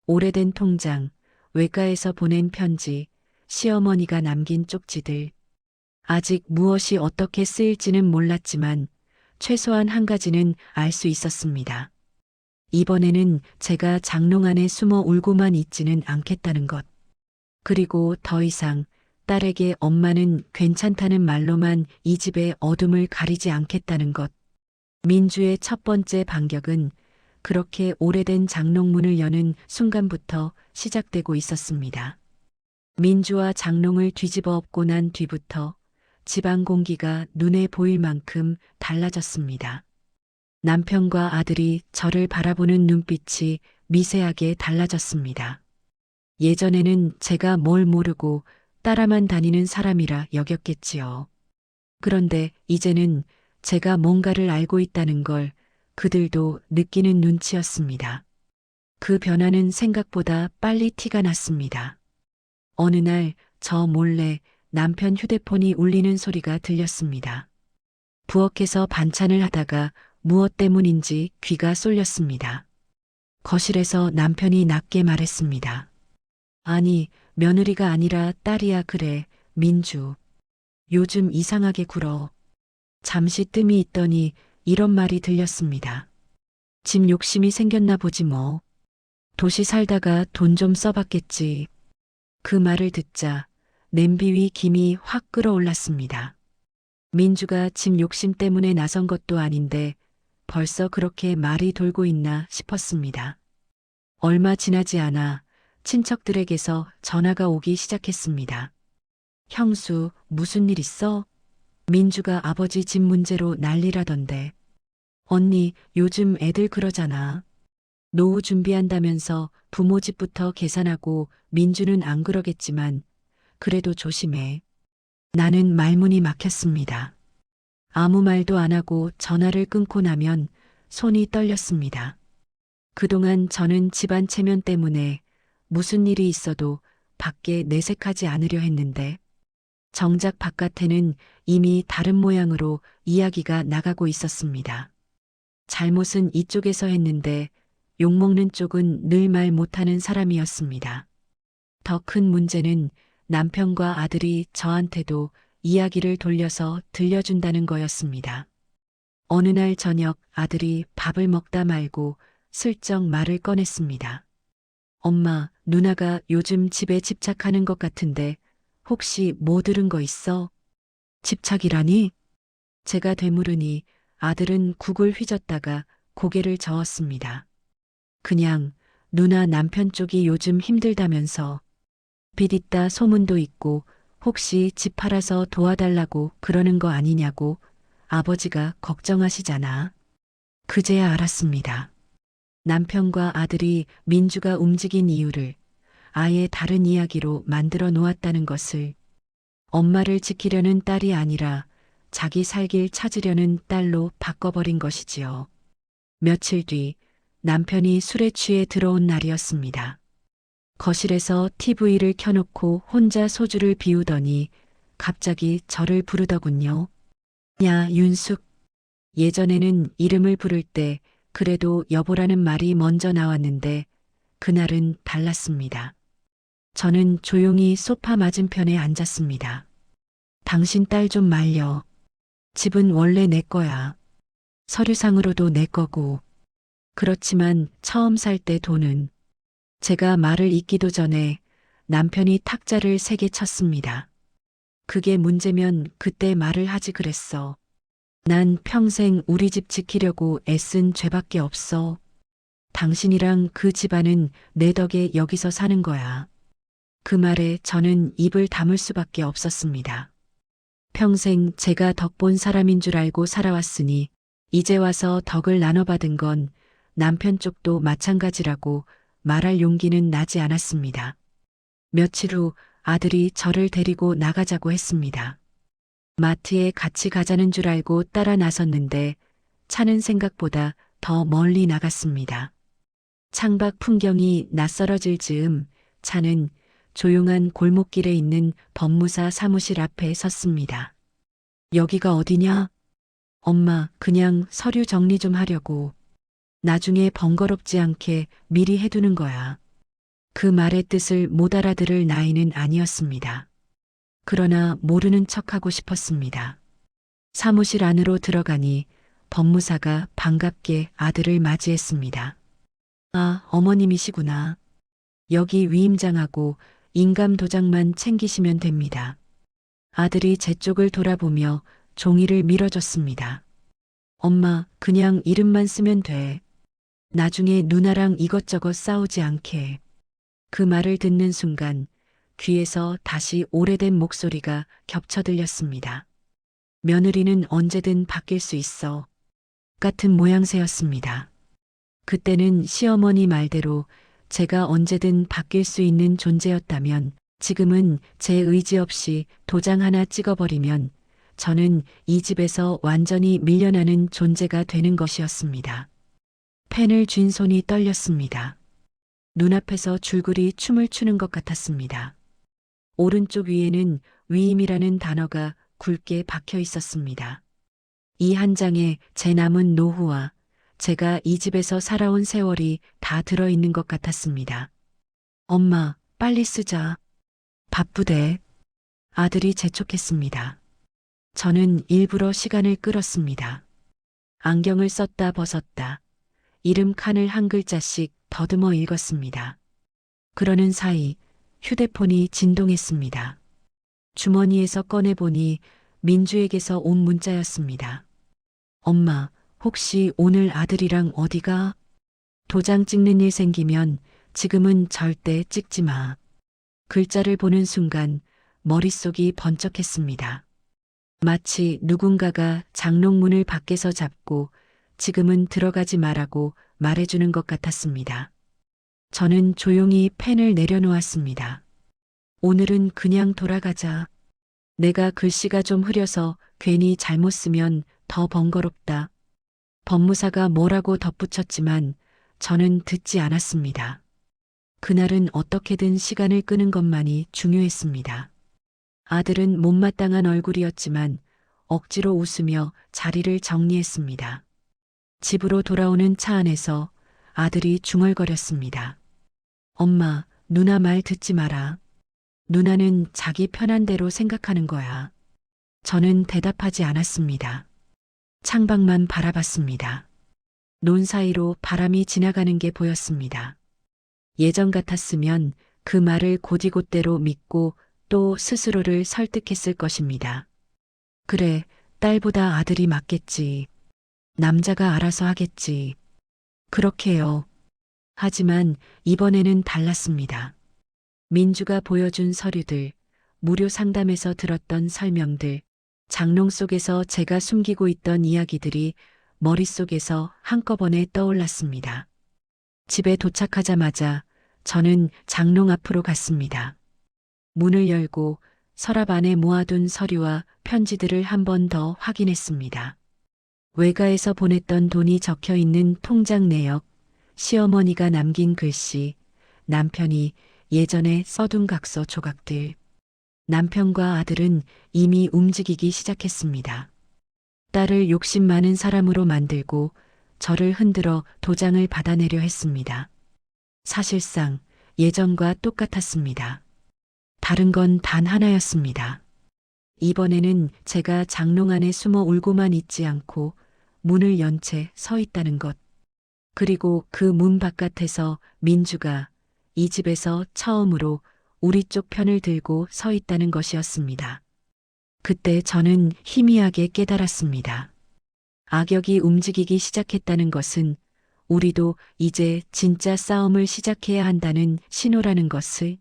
오래된 통장, 외가에서 보낸 편지, 시어머니가 남긴 쪽지들. 아직 무엇이 어떻게 쓰일지는 몰랐지만 최소한 한 가지는 알 수 있었습니다. 이번에는 제가 장롱 안에 숨어 울고만 있지는 않겠다는 것. 그리고 더 이상 딸에게 엄마는 괜찮다는 말로만 이 집의 어둠을 가리지 않겠다는 것. 민주의 첫 번째 반격은 그렇게 오래된 장롱문을 여는 순간부터 시작되고 있었습니다. 민주와 장롱을 뒤집어 엎고 난 뒤부터 집안 공기가 눈에 보일 만큼 달라졌습니다. 남편과 아들이 저를 바라보는 눈빛이 미세하게 달라졌습니다. 예전에는 제가 뭘 모르고 따라만 다니는 사람이라 여겼겠지요. 그런데 이제는 제가 뭔가를 알고 있다는 걸 그들도 느끼는 눈치였습니다. 그 변화는 생각보다 빨리 티가 났습니다. 어느 날 저 몰래 남편 휴대폰이 울리는 소리가 들렸습니다. 부엌에서 반찬을 하다가 무엇 때문인지 귀가 쏠렸습니다. 거실에서 남편이 낮게 말했습니다. 아니, 며느리가 아니라 딸이야. 그래, 민주. 요즘 이상하게 굴어. 잠시 뜸이 있더니 이런 말이 들렸습니다. 집 욕심이 생겼나 보지 뭐. 도시 살다가 돈 좀 써봤겠지. 그 말을 듣자 냄비 위 김이 확 끓어올랐습니다. 민주가 집 욕심 때문에 나선 것도 아닌데 벌써 그렇게 말이 돌고 있나 싶었습니다. 얼마 지나지 않아 친척들에게서 전화가 오기 시작했습니다. 형수, 무슨 일 있어? 민주가 아버지 집 문제로 난리라던데. 언니, 요즘 애들 그러잖아. 노후 준비한다면서 부모 집부터 계산하고 민주는 안 그러겠지만 그래도 조심해. 나는 말문이 막혔습니다. 아무 말도 안 하고 전화를 끊고 나면 손이 떨렸습니다. 그동안 저는 집안 체면 때문에 무슨 일이 있어도 밖에 내색하지 않으려 했는데 정작 바깥에는 이미 다른 모양으로 이야기가 나가고 있었습니다. 잘못은 이쪽에서 했는데 욕먹는 쪽은 늘 말 못하는 사람이었습니다. 더 큰 문제는 남편과 아들이 저한테도 이야기를 돌려서 들려준다는 거였습니다. 어느 날 저녁 아들이 밥을 먹다 말고 슬쩍 말을 꺼냈습니다. 엄마, 누나가 요즘 집에 집착하는 것 같은데 혹시 뭐 들은 거 있어? 집착이라니? 제가 되물으니 아들은 국을 휘젓다가 고개를 저었습니다. 그냥 누나 남편 쪽이 요즘 힘들다면서 빚 있다 소문도 있고 혹시 집 팔아서 도와달라고 그러는 거 아니냐고 아버지가 걱정하시잖아. 그제야 알았습니다. 남편과 아들이 민주가 움직인 이유를 아예 다른 이야기로 만들어 놓았다는 것을. 엄마를 지키려는 딸이 아니라 자기 살 길 찾으려는 딸로 바꿔버린 것이지요. 며칠 뒤 남편이 술에 취해 들어온 날이었습니다. 거실에서 TV를 켜놓고 혼자 소주를 비우더니 갑자기 저를 부르더군요. 야, 윤숙. 예전에는 이름을 부를 때 그래도 여보라는 말이 먼저 나왔는데 그날은 달랐습니다. 저는 조용히 소파 맞은편에 앉았습니다. 당신 딸 좀 말려. 집은 원래 내 거야. 서류상으로도 내 거고. 그렇지만 처음 살 때 돈은. 제가 말을 잇기도 전에 남편이 탁자를 3개 쳤습니다. 그게 문제면 그때 말을 하지 그랬어. 난 평생 우리 집 지키려고 애쓴 죄밖에 없어. 당신이랑 그 집안은 내 덕에 여기서 사는 거야. 그 말에 저는 입을 다물 수밖에 없었습니다. 평생 제가 덕본 사람인 줄 알고 살아왔으니 이제 와서 덕을 나눠받은 건 남편 쪽도 마찬가지라고 말할 용기는 나지 않았습니다. 며칠 후 아들이 저를 데리고 나가자고 했습니다. 마트에 같이 가자는 줄 알고 따라 나섰는데 차는 생각보다 더 멀리 나갔습니다. 창밖 풍경이 낯설어질 즈음 차는 조용한 골목길에 있는 법무사 사무실 앞에 섰습니다. 여기가 어디냐? 엄마, 그냥 서류 정리 좀 하려고. 나중에 번거롭지 않게 미리 해두는 거야. 그 말의 뜻을 못 알아들을 나이는 아니었습니다. 그러나 모르는 척하고 싶었습니다. 사무실 안으로 들어가니 법무사가 반갑게 아들을 맞이했습니다. 아, 어머님이시구나. 여기 위임장하고 인감 도장만 챙기시면 됩니다. 아들이 제 쪽을 돌아보며 종이를 밀어줬습니다. 엄마, 그냥 이름만 쓰면 돼. 나중에 누나랑 이것저것 싸우지 않게. 그 말을 듣는 순간 귀에서 다시 오래된 목소리가 겹쳐 들렸습니다. 며느리는 언제든 바뀔 수 있어. 같은 모양새였습니다. 그때는 시어머니 말대로 제가 언제든 바뀔 수 있는 존재였다면 지금은 제 의지 없이 도장 하나 찍어버리면 저는 이 집에서 완전히 밀려나는 존재가 되는 것이었습니다. 펜을 쥔 손이 떨렸습니다. 눈앞에서 줄줄이 춤을 추는 것 같았습니다. 오른쪽 위에는 위임이라는 단어가 굵게 박혀 있었습니다. 이 한 장에 제 남은 노후와 제가 이 집에서 살아온 세월이 다 들어있는 것 같았습니다. 엄마, 빨리 쓰자. 바쁘대. 아들이 재촉했습니다. 저는 일부러 시간을 끌었습니다. 안경을 썼다 벗었다. 이름 칸을 한 글자씩 더듬어 읽었습니다. 그러는 사이 휴대폰이 진동했습니다. 주머니에서 꺼내보니 민주에게서 온 문자였습니다. 엄마, 혹시 오늘 아들이랑 어디가? 도장 찍는 일 생기면 지금은 절대 찍지 마. 글자를 보는 순간 머릿속이 번쩍했습니다. 마치 누군가가 장롱문을 밖에서 잡고 지금은 들어가지 말라고 말해주는 것 같았습니다. 저는 조용히 펜을 내려놓았습니다. 오늘은 그냥 돌아가자. 내가 글씨가 좀 흐려서 괜히 잘못 쓰면 더 번거롭다. 법무사가 뭐라고 덧붙였지만 저는 듣지 않았습니다. 그날은 어떻게든 시간을 끄는 것만이 중요했습니다. 아들은 못마땅한 얼굴이었지만 억지로 웃으며 자리를 정리했습니다. 집으로 돌아오는 차 안에서 아들이 중얼거렸습니다. 엄마, 누나 말 듣지 마라. 누나는 자기 편한 대로 생각하는 거야. 저는 대답하지 않았습니다. 창밖만 바라봤습니다. 논 사이로 바람이 지나가는 게 보였습니다. 예전 같았으면 그 말을 곧이곧대로 믿고 또 스스로를 설득했을 것입니다. 그래, 딸보다 아들이 맞겠지. 남자가 알아서 하겠지. 그렇게요. 하지만 이번에는 달랐습니다. 민주가 보여준 서류들, 무료 상담에서 들었던 설명들, 장롱 속에서 제가 숨기고 있던 이야기들이 머릿속에서 한꺼번에 떠올랐습니다. 집에 도착하자마자 저는 장롱 앞으로 갔습니다. 문을 열고 서랍 안에 모아둔 서류와 편지들을 한 번 더 확인했습니다. 외가에서 보냈던 돈이 적혀 있는 통장 내역, 시어머니가 남긴 글씨, 남편이 예전에 써둔 각서 조각들. 남편과 아들은 이미 움직이기 시작했습니다. 딸을 욕심 많은 사람으로 만들고 저를 흔들어 도장을 받아내려 했습니다. 사실상 예전과 똑같았습니다. 다른 건 단 하나였습니다. 이번에는 제가 장롱 안에 숨어 울고만 있지 않고 문을 연 채 서 있다는 것. 그리고 그 문 바깥에서 민주가 이 집에서 처음으로 우리 쪽 편을 들고 서 있다는 것이었습니다. 그때 저는 희미하게 깨달았습니다. 악역이 움직이기 시작했다는 것은 우리도 이제 진짜 싸움을 시작해야 한다는 신호라는 것을.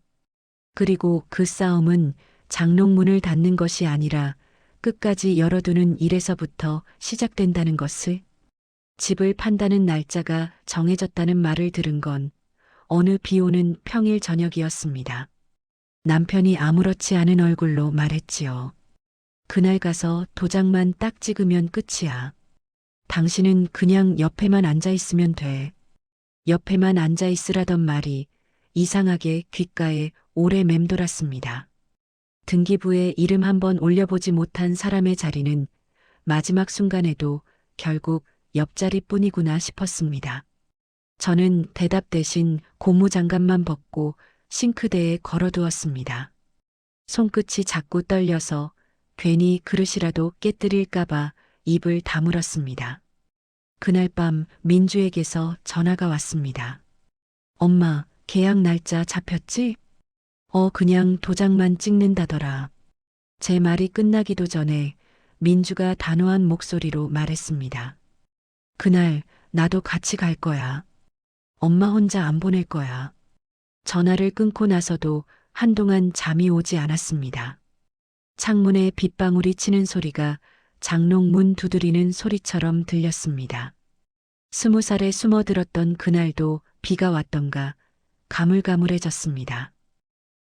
그리고 그 싸움은 장롱문을 닫는 것이 아니라 끝까지 열어두는 일에서부터 시작된다는 것을. 집을 판다는 날짜가 정해졌다는 말을 들은 건 어느 비 오는 평일 저녁이었습니다. 남편이 아무렇지 않은 얼굴로 말했지요. 그날 가서 도장만 딱 찍으면 끝이야. 당신은 그냥 옆에만 앉아 있으면 돼. 옆에만 앉아 있으라던 말이 이상하게 귓가에 오래 맴돌았습니다. 등기부에 이름 한번 올려보지 못한 사람의 자리는 마지막 순간에도 결국 옆자리뿐이구나 싶었습니다. 저는 대답 대신 고무장갑만 벗고 싱크대에 걸어두었습니다. 손끝이 자꾸 떨려서 괜히 그릇이라도 깨뜨릴까봐 입을 다물었습니다. 그날 밤 민주에게서 전화가 왔습니다. 엄마, 계약 날짜 잡혔지? 그냥 도장만 찍는다더라. 제 말이 끝나기도 전에 민주가 단호한 목소리로 말했습니다. 그날 나도 같이 갈 거야. 엄마 혼자 안 보낼 거야. 전화를 끊고 나서도 한동안 잠이 오지 않았습니다. 창문에 빗방울이 치는 소리가 장롱 문 두드리는 소리처럼 들렸습니다. 20살에 숨어들었던 그날도 비가 왔던가 가물가물해졌습니다.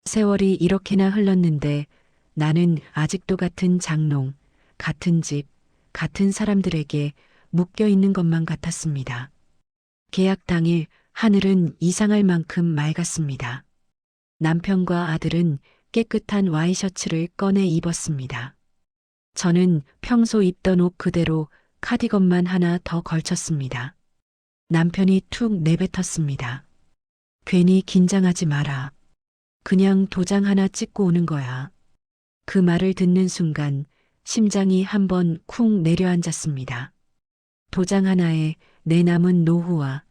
세월이 이렇게나 흘렀는데 나는 아직도 같은 장롱, 같은 집, 같은 사람들에게 묶여 있는 것만 같았습니다. 계약 당일 하늘은 이상할 만큼 맑았습니다. 남편과 아들은 깨끗한 와이셔츠를 꺼내 입었습니다. 저는 평소 입던 옷 그대로 카디건만 하나 더 걸쳤습니다. 남편이 툭 내뱉었습니다. 괜히 긴장하지 마라. 그냥 도장 하나 찍고 오는 거야. 그 말을 듣는 순간 심장이 한번 쿵 내려앉았습니다. 도장 하나에 내 남은 노후와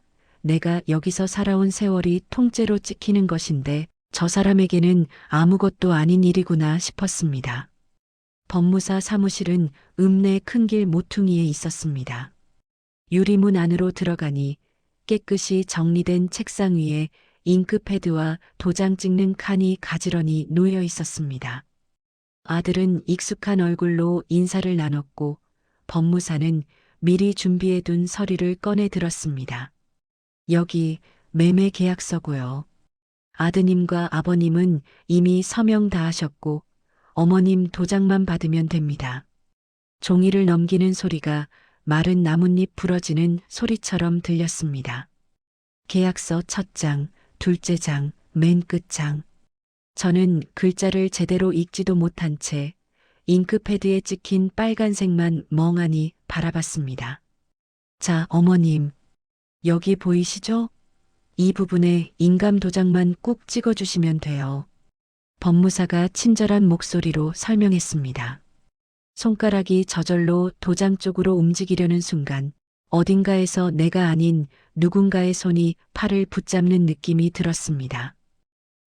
내가 여기서 살아온 세월이 통째로 찍히는 것인데 저 사람에게는 아무것도 아닌 일이구나 싶었습니다. 법무사 사무실은 읍내 큰 길 모퉁이에 있었습니다. 유리문 안으로 들어가니 깨끗이 정리된 책상 위에 잉크패드와 도장 찍는 칸이 가지런히 놓여 있었습니다. 아들은 익숙한 얼굴로 인사를 나눴고 법무사는 미리 준비해둔 서류를 꺼내 들었습니다. 여기 매매 계약서고요. 아드님과 아버님은 이미 서명 다 하셨고 어머님 도장만 받으면 됩니다. 종이를 넘기는 소리가 마른 나뭇잎 부러지는 소리처럼 들렸습니다. 계약서 첫 장, 둘째 장, 맨 끝 장. 저는 글자를 제대로 읽지도 못한 채 잉크패드에 찍힌 빨간색만 멍하니 바라봤습니다. 자, 어머님. 여기 보이시죠? 이 부분에 인감 도장만 꾹 찍어주시면 돼요. 법무사가 친절한 목소리로 설명했습니다. 손가락이 저절로 도장 쪽으로 움직이려는 순간 어딘가에서 내가 아닌 누군가의 손이 팔을 붙잡는 느낌이 들었습니다.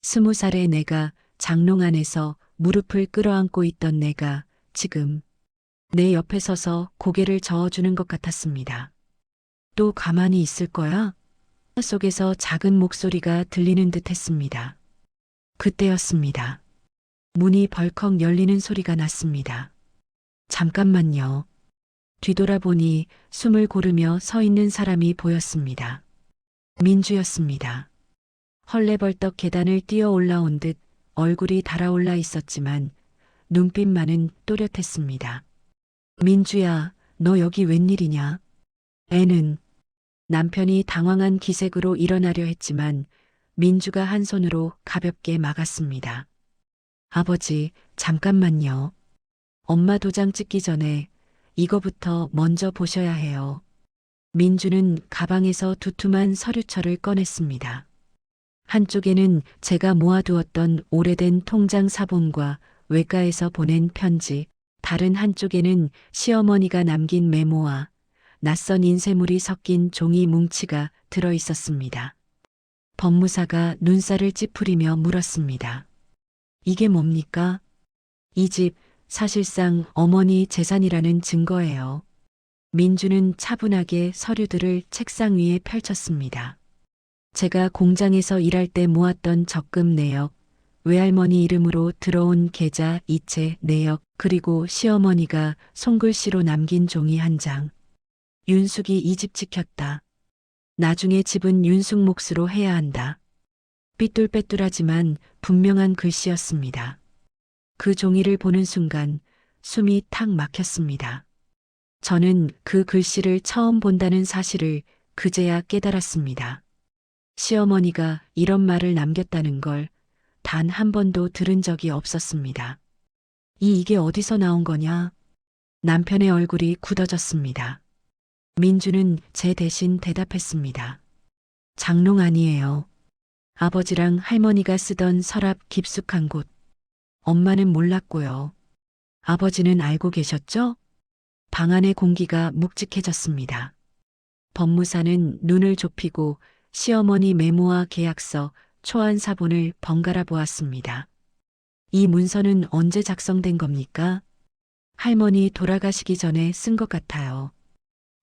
20살의 내가 장롱 안에서 무릎을 끌어안고 있던 내가 지금 내 옆에 서서 고개를 저어주는 것 같았습니다. 또 가만히 있을 거야? 속에서 작은 목소리가 들리는 듯 했습니다. 그때였습니다. 문이 벌컥 열리는 소리가 났습니다. 잠깐만요. 뒤돌아보니 숨을 고르며 서 있는 사람이 보였습니다. 민주였습니다. 헐레벌떡 계단을 뛰어 올라온 듯 얼굴이 달아올라 있었지만 눈빛만은 또렷했습니다. 민주야, 너 여기 웬일이냐? 애는 남편이 당황한 기색으로 일어나려 했지만 민주가 한 손으로 가볍게 막았습니다. 아버지, 잠깐만요. 엄마 도장 찍기 전에 이거부터 먼저 보셔야 해요. 민주는 가방에서 두툼한 서류철을 꺼냈습니다. 한쪽에는 제가 모아두었던 오래된 통장 사본과 외과에서 보낸 편지, 다른 한쪽에는 시어머니가 남긴 메모와 낯선 인쇄물이 섞인 종이 뭉치가 들어 있었습니다. 법무사가 눈살을 찌푸리며 물었습니다. 이게 뭡니까? 이 집 사실상 어머니 재산이라는 증거예요. 민주는 차분하게 서류들을 책상 위에 펼쳤습니다. 제가 공장에서 일할 때 모았던 적금 내역, 외할머니 이름으로 들어온 계좌 이체 내역, 그리고 시어머니가 손글씨로 남긴 종이 한 장. 윤숙이 이 집 지켰다. 나중에 집은 윤숙 몫으로 해야 한다. 삐뚤빼뚤하지만 분명한 글씨였습니다. 그 종이를 보는 순간 숨이 탁 막혔습니다. 저는 그 글씨를 처음 본다는 사실을 그제야 깨달았습니다. 시어머니가 이런 말을 남겼다는 걸 단 한 번도 들은 적이 없었습니다. 이게 어디서 나온 거냐? 남편의 얼굴이 굳어졌습니다. 민주는 제 대신 대답했습니다. 장롱 아니에요. 아버지랑 할머니가 쓰던 서랍 깊숙한 곳. 엄마는 몰랐고요. 아버지는 알고 계셨죠? 방 안의 공기가 묵직해졌습니다. 법무사는 눈을 좁히고 시어머니 메모와 계약서, 초안 사본을 번갈아 보았습니다. 이 문서는 언제 작성된 겁니까? 할머니 돌아가시기 전에 쓴 것 같아요.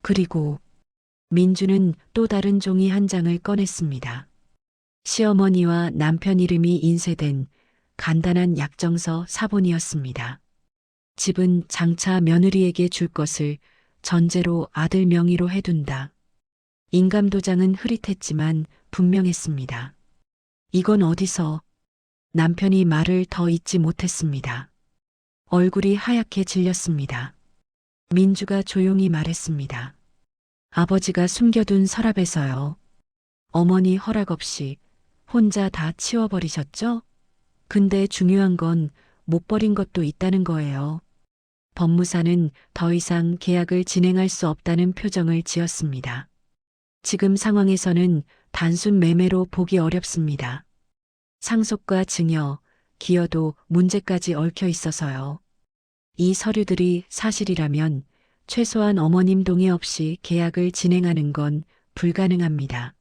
그리고 민주는 또 다른 종이 한 장을 꺼냈습니다. 시어머니와 남편 이름이 인쇄된 간단한 약정서 사본이었습니다. 집은 장차 며느리에게 줄 것을 전제로 아들 명의로 해둔다. 인감도장은 흐릿했지만 분명했습니다. 이건 어디서? 남편이 말을 더 잇지 못했습니다. 얼굴이 하얗게 질렸습니다. 민주가 조용히 말했습니다. 아버지가 숨겨둔 서랍에서요. 어머니 허락 없이 혼자 다 치워버리셨죠? 근데 중요한 건 못 버린 것도 있다는 거예요. 법무사는 더 이상 계약을 진행할 수 없다는 표정을 지었습니다. 지금 상황에서는 단순 매매로 보기 어렵습니다. 상속과 증여, 기여도 문제까지 얽혀 있어서요. 이 서류들이 사실이라면 최소한 어머님 동의 없이 계약을 진행하는 건 불가능합니다.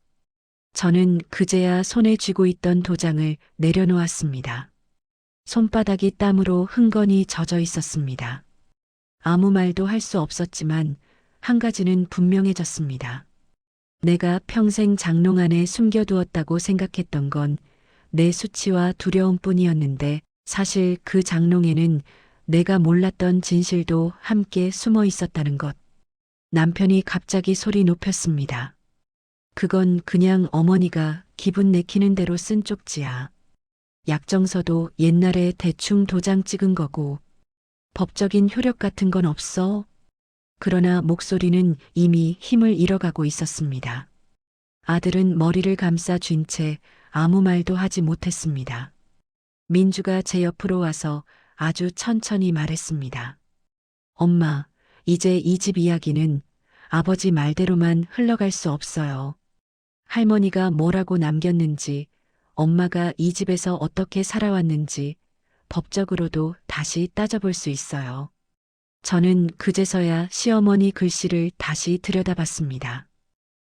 저는 그제야 손에 쥐고 있던 도장을 내려놓았습니다. 손바닥이 땀으로 흥건히 젖어 있었습니다. 아무 말도 할 수 없었지만 한 가지는 분명해졌습니다. 내가 평생 장롱 안에 숨겨두었다고 생각했던 건 내 수치와 두려움뿐이었는데 사실 그 장롱에는 내가 몰랐던 진실도 함께 숨어 있었다는 것. 남편이 갑자기 소리 높였습니다. 그건 그냥 어머니가 기분 내키는 대로 쓴 쪽지야. 약정서도 옛날에 대충 도장 찍은 거고 법적인 효력 같은 건 없어. 그러나 목소리는 이미 힘을 잃어가고 있었습니다. 아들은 머리를 감싸 쥔 채 아무 말도 하지 못했습니다. 민주가 제 옆으로 와서 아주 천천히 말했습니다. 엄마, 이제 이 집 이야기는 아버지 말대로만 흘러갈 수 없어요. 할머니가 뭐라고 남겼는지, 엄마가 이 집에서 어떻게 살아왔는지 법적으로도 다시 따져볼 수 있어요. 저는 그제서야 시어머니 글씨를 다시 들여다봤습니다.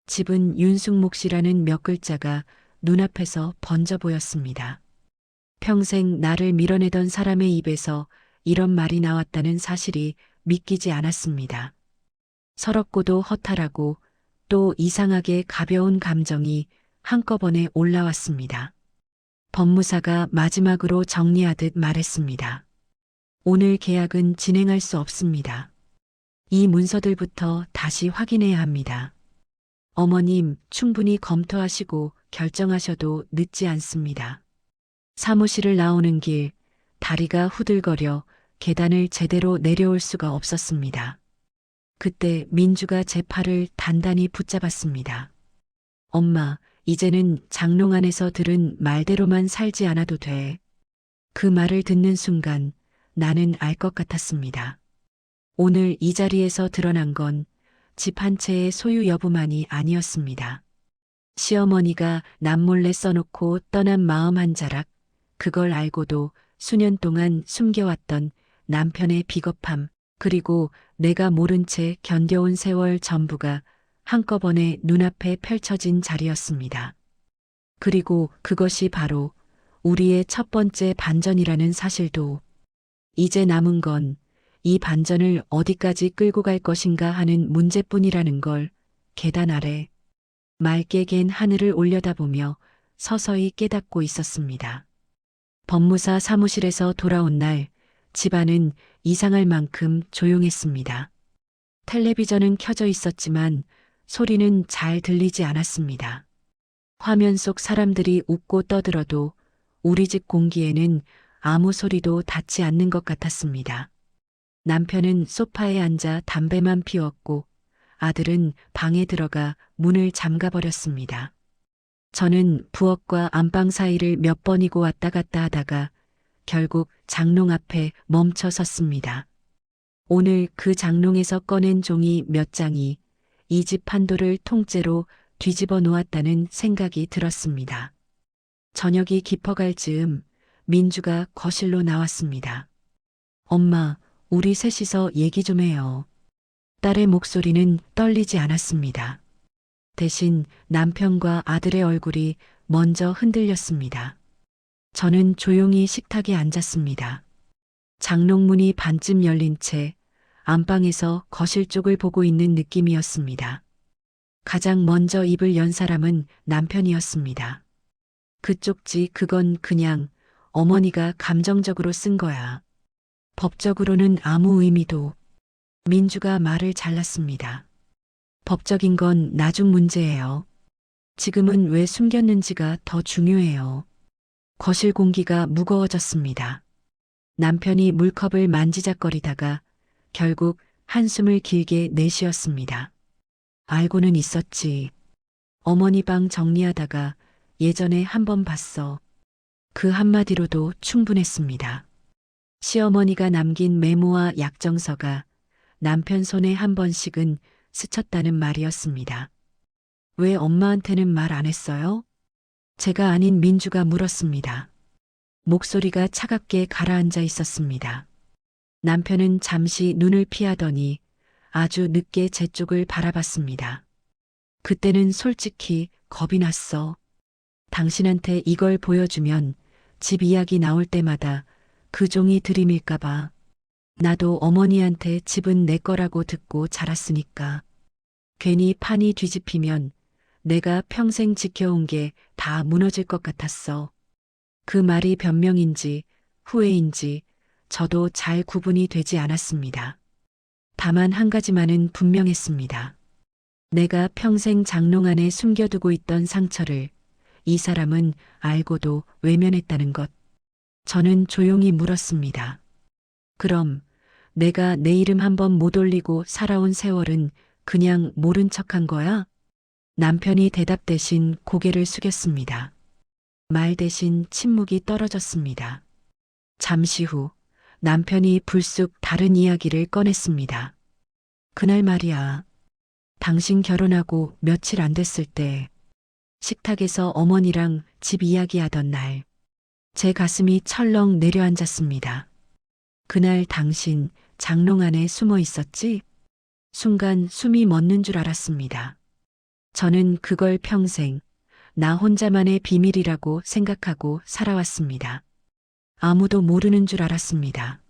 집은 윤숙목 씨라는 몇 글자가 눈앞에서 번져 보였습니다. 평생 나를 밀어내던 사람의 입에서 이런 말이 나왔다는 사실이 믿기지 않았습니다. 서럽고도 허탈하고 또 이상하게 가벼운 감정이 한꺼번에 올라왔습니다. 법무사가 마지막으로 정리하듯 말했습니다. 오늘 계약은 진행할 수 없습니다. 이 문서들부터 다시 확인해야 합니다. 어머님, 충분히 검토하시고 결정하셔도 늦지 않습니다. 사무실을 나오는 길, 다리가 후들거려 계단을 제대로 내려올 수가 없었습니다. 그때 민주가 제 팔을 단단히 붙잡았습니다. 엄마, 이제는 장롱 안에서 들은 말대로만 살지 않아도 돼. 그 말을 듣는 순간 나는 알 것 같았습니다. 오늘 이 자리에서 드러난 건 집 한 채의 소유 여부만이 아니었습니다. 시어머니가 남몰래 써놓고 떠난 마음 한 자락, 그걸 알고도 수년 동안 숨겨왔던 남편의 비겁함, 그리고 내가 모른 채 견뎌온 세월 전부가 한꺼번에 눈앞에 펼쳐진 자리였습니다. 그리고 그것이 바로 우리의 첫 번째 반전이라는 사실도. 이제 남은 건 이 반전을 어디까지 끌고 갈 것인가 하는 문제뿐이라는 걸 계단 아래 맑게 갠 하늘을 올려다보며 서서히 깨닫고 있었습니다. 법무사 사무실에서 돌아온 날 집안은 이상할 만큼 조용했습니다. 텔레비전은 켜져 있었지만 소리는 잘 들리지 않았습니다. 화면 속 사람들이 웃고 떠들어도 우리 집 공기에는 아무 소리도 닿지 않는 것 같았습니다. 남편은 소파에 앉아 담배만 피웠고 아들은 방에 들어가 문을 잠가버렸습니다. 저는 부엌과 안방 사이를 몇 번이고 왔다 갔다 하다가 결국 장롱 앞에 멈춰 섰습니다. 오늘 그 장롱에서 꺼낸 종이 몇 장이 이 집 판도를 통째로 뒤집어 놓았다는 생각이 들었습니다. 저녁이 깊어갈 즈음 민주가 거실로 나왔습니다. 엄마, 우리 셋이서 얘기 좀 해요. 딸의 목소리는 떨리지 않았습니다. 대신 남편과 아들의 얼굴이 먼저 흔들렸습니다. 저는 조용히 식탁에 앉았습니다. 장롱문이 반쯤 열린 채 안방에서 거실 쪽을 보고 있는 느낌이었습니다. 가장 먼저 입을 연 사람은 남편이었습니다. 그 쪽지 그건 그냥 어머니가 감정적으로 쓴 거야. 법적으로는 아무 의미도. 민주가 말을 잘랐습니다. 법적인 건 나중 문제예요. 지금은 왜 숨겼는지가 더 중요해요. 거실 공기가 무거워졌습니다. 남편이 물컵을 만지작거리다가 결국 한숨을 길게 내쉬었습니다. 알고는 있었지. 어머니 방 정리하다가 예전에 한 번 봤어. 그 한마디로도 충분했습니다. 시어머니가 남긴 메모와 약정서가 남편 손에 한 번씩은 스쳤다는 말이었습니다. 왜 엄마한테는 말 안 했어요? 제가 아닌 민주가 물었습니다. 목소리가 차갑게 가라앉아 있었습니다. 남편은 잠시 눈을 피하더니 아주 늦게 제 쪽을 바라봤습니다. 그때는 솔직히 겁이 났어. 당신한테 이걸 보여주면 집 이야기 나올 때마다 그 종이 들이밀까봐. 나도 어머니한테 집은 내 거라고 듣고 자랐으니까. 괜히 판이 뒤집히면 내가 평생 지켜온 게 다 무너질 것 같았어. 그 말이 변명인지 후회인지 저도 잘 구분이 되지 않았습니다. 다만 한 가지만은 분명했습니다. 내가 평생 장롱 안에 숨겨두고 있던 상처를 이 사람은 알고도 외면했다는 것. 저는 조용히 물었습니다. 그럼 내가 내 이름 한번 못 올리고 살아온 세월은 그냥 모른 척한 거야? 남편이 대답 대신 고개를 숙였습니다. 말 대신 침묵이 떨어졌습니다. 잠시 후 남편이 불쑥 다른 이야기를 꺼냈습니다. 그날 말이야. 당신 결혼하고 며칠 안 됐을 때 식탁에서 어머니랑 집 이야기하던 날 제 가슴이 철렁 내려앉았습니다. 그날 당신 장롱 안에 숨어 있었지? 순간 숨이 멎는 줄 알았습니다. 저는 그걸 평생 나 혼자만의 비밀이라고 생각하고 살아왔습니다. 아무도 모르는 줄 알았습니다.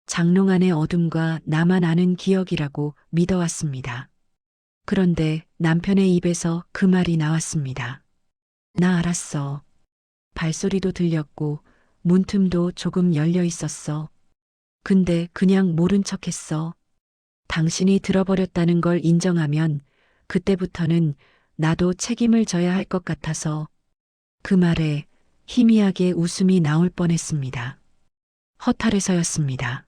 장롱 안의 어둠과 나만 아는 기억이라고 믿어왔습니다. 그런데 남편의 입에서 그 말이 나왔습니다. 나 알았어. 발소리도 들렸고 문틈도 조금 열려 있었어. 근데 그냥 모른 척했어. 당신이 들어버렸다는 걸 인정하면 그때부터는 나도 책임을 져야 할 것 같아서. 그 말에 희미하게 웃음이 나올 뻔했습니다. 허탈해서였습니다.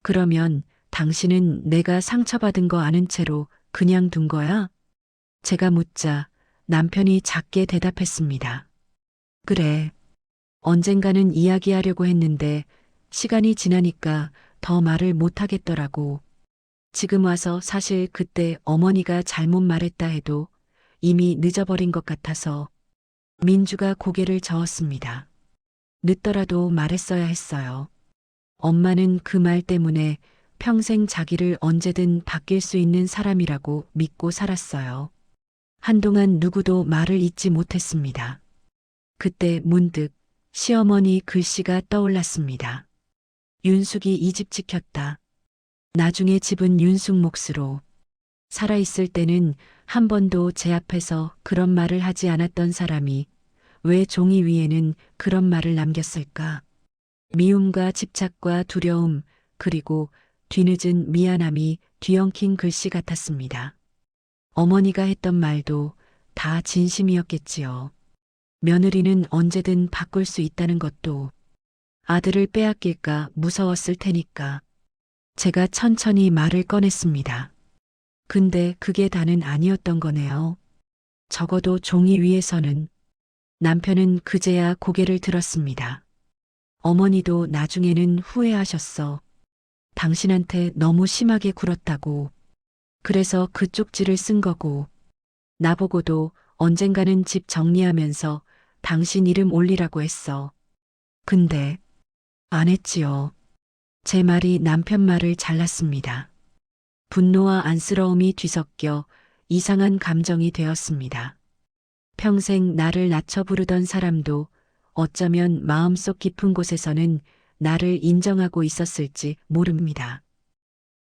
그러면 당신은 내가 상처받은 거 아는 채로 그냥 둔 거야? 제가 묻자 남편이 작게 대답했습니다. 그래. 언젠가는 이야기하려고 했는데 시간이 지나니까 더 말을 못 하겠더라고. 지금 와서 사실 그때 어머니가 잘못 말했다 해도 이미 늦어버린 것 같아서. 민주가 고개를 저었습니다. 늦더라도 말했어야 했어요. 엄마는 그 말 때문에 평생 자기를 언제든 바뀔 수 있는 사람이라고 믿고 살았어요. 한동안 누구도 말을 잇지 못했습니다. 그때 문득 시어머니 글씨가 떠올랐습니다. 윤숙이 이 집 지켰다. 나중에 집은 윤숙 몫으로. 살아있을 때는 한 번도 제 앞에서 그런 말을 하지 않았던 사람이 왜 종이 위에는 그런 말을 남겼을까? 미움과 집착과 두려움, 그리고 뒤늦은 미안함이 뒤엉킨 글씨 같았습니다. 어머니가 했던 말도 다 진심이었겠지요. 며느리는 언제든 바꿀 수 있다는 것도 아들을 빼앗길까 무서웠을 테니까. 제가 천천히 말을 꺼냈습니다. 근데 그게 다는 아니었던 거네요. 적어도 종이 위에서는. 남편은 그제야 고개를 들었습니다. 어머니도 나중에는 후회하셨어. 당신한테 너무 심하게 굴었다고. 그래서 그 쪽지를 쓴 거고. 나보고도 언젠가는 집 정리하면서 당신 이름 올리라고 했어. 근데 안 했지요. 제 말이 남편 말을 잘랐습니다. 분노와 안쓰러움이 뒤섞여 이상한 감정이 되었습니다. 평생 나를 낮춰 부르던 사람도 어쩌면 마음속 깊은 곳에서는 나를 인정하고 있었을지 모릅니다.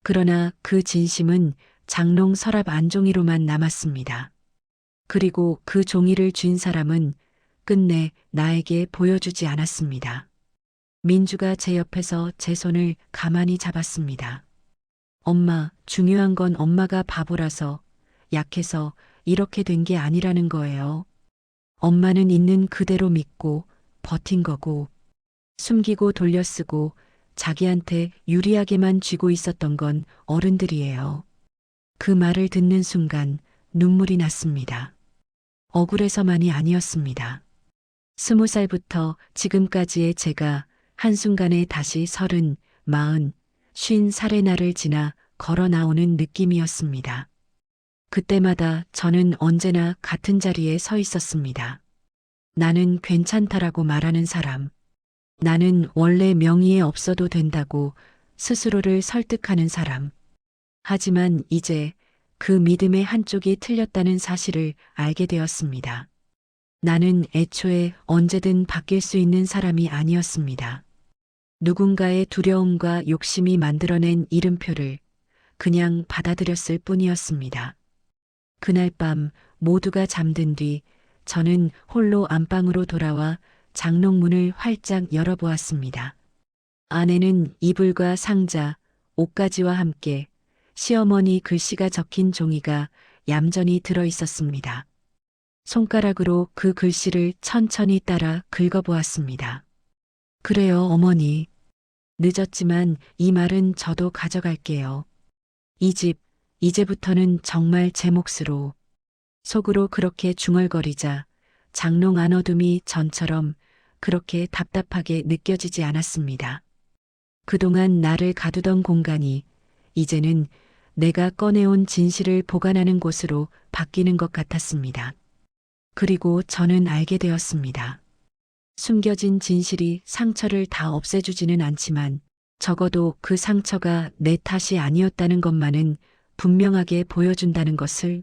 그러나 그 진심은 장롱 서랍 안종이로만 남았습니다. 그리고 그 종이를 쥔 사람은 끝내 나에게 보여주지 않았습니다. 민주가 제 옆에서 제 손을 가만히 잡았습니다. 엄마, 중요한 건 엄마가 바보라서, 약해서 이렇게 된 게 아니라는 거예요. 엄마는 있는 그대로 믿고 버틴 거고, 숨기고 돌려쓰고 자기한테 유리하게만 쥐고 있었던 건 어른들이에요. 그 말을 듣는 순간 눈물이 났습니다. 억울해서만이 아니었습니다. 20살부터 지금까지의 제가 한순간에 다시 30, 40, 50살의 날을 지나 걸어 나오는 느낌이었습니다. 그때마다 저는 언제나 같은 자리에 서 있었습니다. 나는 괜찮다라고 말하는 사람. 나는 원래 명의에 없어도 된다고 스스로를 설득하는 사람. 하지만 이제 그 믿음의 한쪽이 틀렸다는 사실을 알게 되었습니다. 나는 애초에 언제든 바뀔 수 있는 사람이 아니었습니다. 누군가의 두려움과 욕심이 만들어낸 이름표를 그냥 받아들였을 뿐이었습니다. 그날 밤 모두가 잠든 뒤 저는 홀로 안방으로 돌아와 장롱문을 활짝 열어보았습니다. 안에는 이불과 상자, 옷가지와 함께 시어머니 글씨가 적힌 종이가 얌전히 들어 있었습니다. 손가락으로 그 글씨를 천천히 따라 긁어보았습니다. 그래요, 어머니. 늦었지만 이 말은 저도 가져갈게요. 이 집, 이제부터는 정말 제 몫으로. 속으로 그렇게 중얼거리자 장롱 안어둠이 전처럼 그렇게 답답하게 느껴지지 않았습니다. 그동안 나를 가두던 공간이 이제는 내가 꺼내온 진실을 보관하는 곳으로 바뀌는 것 같았습니다. 그리고 저는 알게 되었습니다. 숨겨진 진실이 상처를 다 없애주지는 않지만 적어도 그 상처가 내 탓이 아니었다는 것만은 분명하게 보여준다는 것을,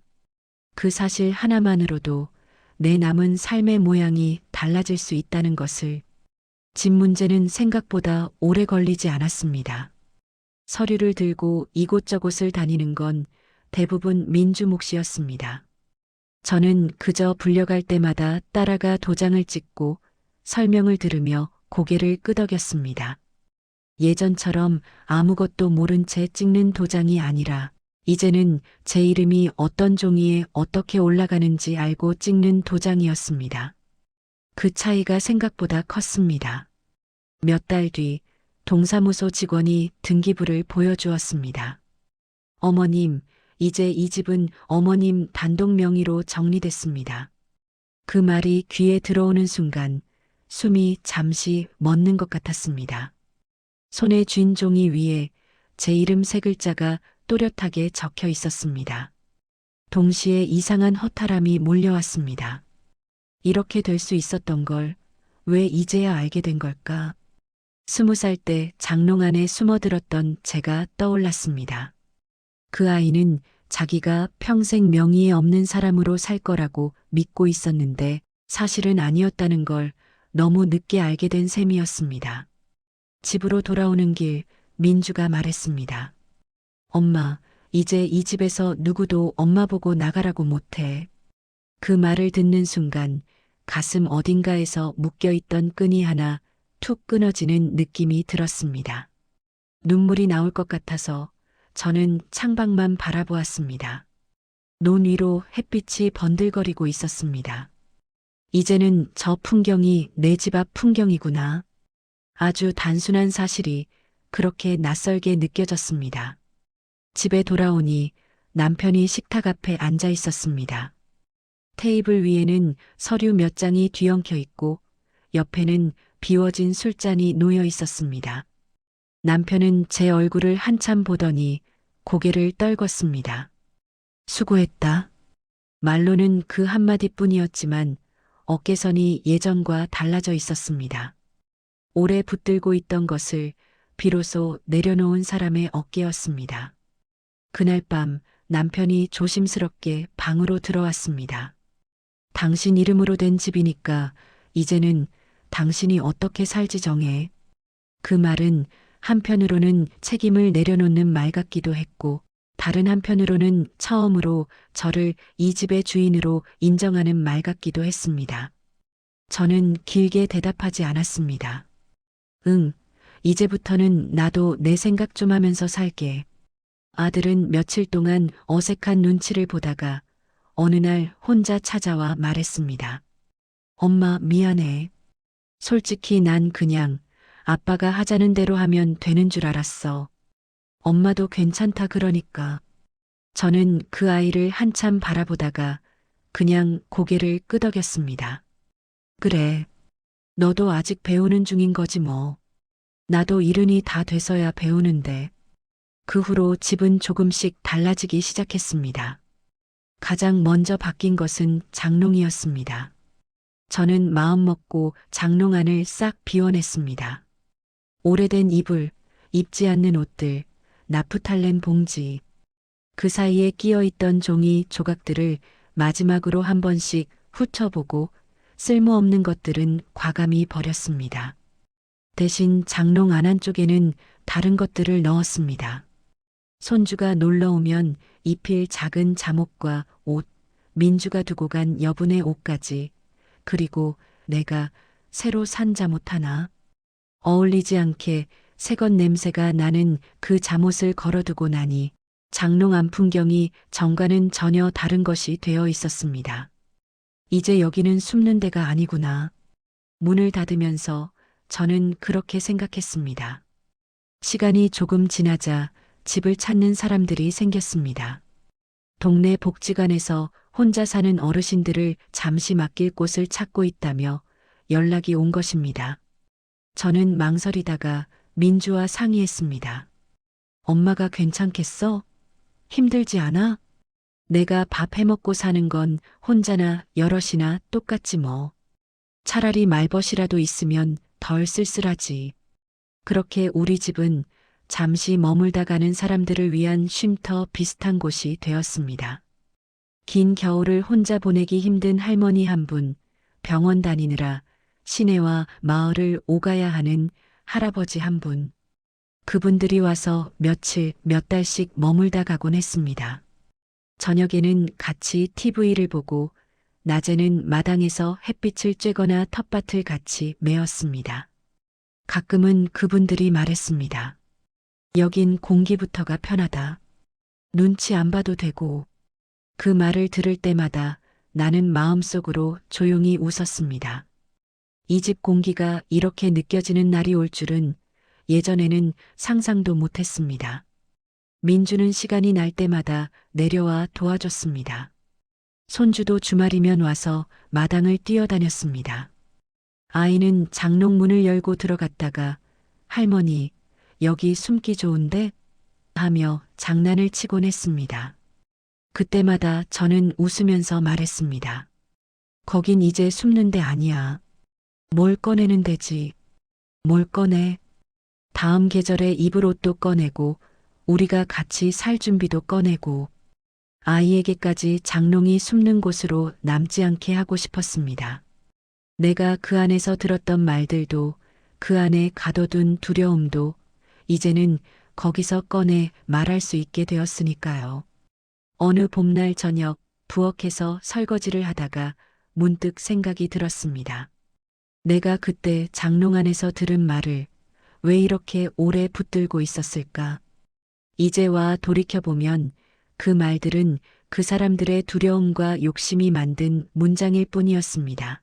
그 사실 하나만으로도 내 남은 삶의 모양이 달라질 수 있다는 것을. 집 문제는 생각보다 오래 걸리지 않았습니다. 서류를 들고 이곳저곳을 다니는 건 대부분 민주 몫이었습니다. 저는 그저 불려갈 때마다 따라가 도장을 찍고 설명을 들으며 고개를 끄덕였습니다. 예전처럼 아무것도 모른 채 찍는 도장이 아니라 이제는 제 이름이 어떤 종이에 어떻게 올라가는지 알고 찍는 도장이었습니다. 그 차이가 생각보다 컸습니다. 몇 달 뒤 동사무소 직원이 등기부를 보여주었습니다. 어머님, 이제 이 집은 어머님 단독 명의로 정리됐습니다. 그 말이 귀에 들어오는 순간 숨이 잠시 멎는 것 같았습니다. 손에 쥔 종이 위에 제 이름 세 글자가 또렷하게 적혀 있었습니다. 동시에 이상한 허탈함이 몰려왔습니다. 이렇게 될 수 있었던 걸 왜 이제야 알게 된 걸까? 20살 때 장롱 안에 숨어들었던 제가 떠올랐습니다. 그 아이는 자기가 평생 명의에 없는 사람으로 살 거라고 믿고 있었는데 사실은 아니었다는 걸 너무 늦게 알게 된 셈이었습니다. 집으로 돌아오는 길 민주가 말했습니다. 엄마, 이제 이 집에서 누구도 엄마 보고 나가라고 못해. 그 말을 듣는 순간 가슴 어딘가에서 묶여있던 끈이 하나 툭 끊어지는 느낌이 들었습니다. 눈물이 나올 것 같아서 저는 창밖만 바라보았습니다. 논 위로 햇빛이 번들거리고 있었습니다. 이제는 저 풍경이 내 집 앞 풍경이구나. 아주 단순한 사실이 그렇게 낯설게 느껴졌습니다. 집에 돌아오니 남편이 식탁 앞에 앉아 있었습니다. 테이블 위에는 서류 몇 장이 뒤엉켜 있고 옆에는 비워진 술잔이 놓여 있었습니다. 남편은 제 얼굴을 한참 보더니 고개를 떨궜습니다. 수고했다. 말로는 그 한마디뿐이었지만 어깨선이 예전과 달라져 있었습니다. 오래 붙들고 있던 것을 비로소 내려놓은 사람의 어깨였습니다. 그날 밤 남편이 조심스럽게 방으로 들어왔습니다. 당신 이름으로 된 집이니까 이제는 당신이 어떻게 살지 정해. 그 말은 한편으로는 책임을 내려놓는 말 같기도 했고 다른 한편으로는 처음으로 저를 이 집의 주인으로 인정하는 말 같기도 했습니다. 저는 길게 대답하지 않았습니다. 응, 이제부터는 나도 내 생각 좀 하면서 살게. 아들은 며칠 동안 어색한 눈치를 보다가 어느 날 혼자 찾아와 말했습니다. 엄마, 미안해. 솔직히 난 그냥 아빠가 하자는 대로 하면 되는 줄 알았어. 엄마도 괜찮다 그러니까. 저는 그 아이를 한참 바라보다가 그냥 고개를 끄덕였습니다. 그래, 너도 아직 배우는 중인 거지 뭐. 나도 일흔이 다 돼서야 배우는데. 그 후로 집은 조금씩 달라지기 시작했습니다. 가장 먼저 바뀐 것은 장롱이었습니다. 저는 마음먹고 장롱 안을 싹 비워냈습니다. 오래된 이불, 입지 않는 옷들, 나프탈렌 봉지, 그 사이에 끼어있던 종이 조각들을 마지막으로 한 번씩 훑어보고 쓸모없는 것들은 과감히 버렸습니다. 대신 장롱 안 한쪽에는 다른 것들을 넣었습니다. 손주가 놀러 오면 입힐 작은 잠옷과 옷, 민주가 두고 간 여분의 옷까지, 그리고 내가 새로 산 잠옷 하나, 어울리지 않게 새것 냄새가 나는 그 잠옷을 걸어두고 나니 장롱 안 풍경이 전과는 전혀 다른 것이 되어 있었습니다. 이제 여기는 숨는 데가 아니구나. 문을 닫으면서 저는 그렇게 생각했습니다. 시간이 조금 지나자 집을 찾는 사람들이 생겼습니다. 동네 복지관에서 혼자 사는 어르신들을 잠시 맡길 곳을 찾고 있다며 연락이 온 것입니다. 저는 망설이다가 민주와 상의했습니다. 엄마가 괜찮겠어? 힘들지 않아? 내가 밥 해먹고 사는 건 혼자나 여럿이나 똑같지 뭐. 차라리 말벗이라도 있으면 덜 쓸쓸하지. 그렇게 우리 집은 잠시 머물다 가는 사람들을 위한 쉼터 비슷한 곳이 되었습니다. 긴 겨울을 혼자 보내기 힘든 할머니 한 분, 병원 다니느라 시내와 마을을 오가야 하는 할아버지 한 분. 그분들이 와서 며칠, 몇 달씩 머물다 가곤 했습니다. 저녁에는 같이 TV를 보고 낮에는 마당에서 햇빛을 쬐거나 텃밭을 같이 메었습니다. 가끔은 그분들이 말했습니다. 여긴 공기부터가 편하다. 눈치 안 봐도 되고. 그 말을 들을 때마다 나는 마음속으로 조용히 웃었습니다. 이 집 공기가 이렇게 느껴지는 날이 올 줄은 예전에는 상상도 못했습니다. 민주는 시간이 날 때마다 내려와 도와줬습니다. 손주도 주말이면 와서 마당을 뛰어다녔습니다. 아이는 장롱문을 열고 들어갔다가 할머니, 여기 숨기 좋은데? 하며 장난을 치곤 했습니다. 그때마다 저는 웃으면서 말했습니다. 거긴 이제 숨는 데 아니야. 뭘 꺼내는 데지. 뭘 꺼내. 다음 계절에 입을 옷도 꺼내고 우리가 같이 살 준비도 꺼내고 아이에게까지 장롱이 숨는 곳으로 남지 않게 하고 싶었습니다. 내가 그 안에서 들었던 말들도 그 안에 가둬둔 두려움도 이제는 거기서 꺼내 말할 수 있게 되었으니까요. 어느 봄날 저녁 부엌에서 설거지를 하다가 문득 생각이 들었습니다. 내가 그때 장롱 안에서 들은 말을 왜 이렇게 오래 붙들고 있었을까? 이제와 돌이켜보면 그 말들은 그 사람들의 두려움과 욕심이 만든 문장일 뿐이었습니다.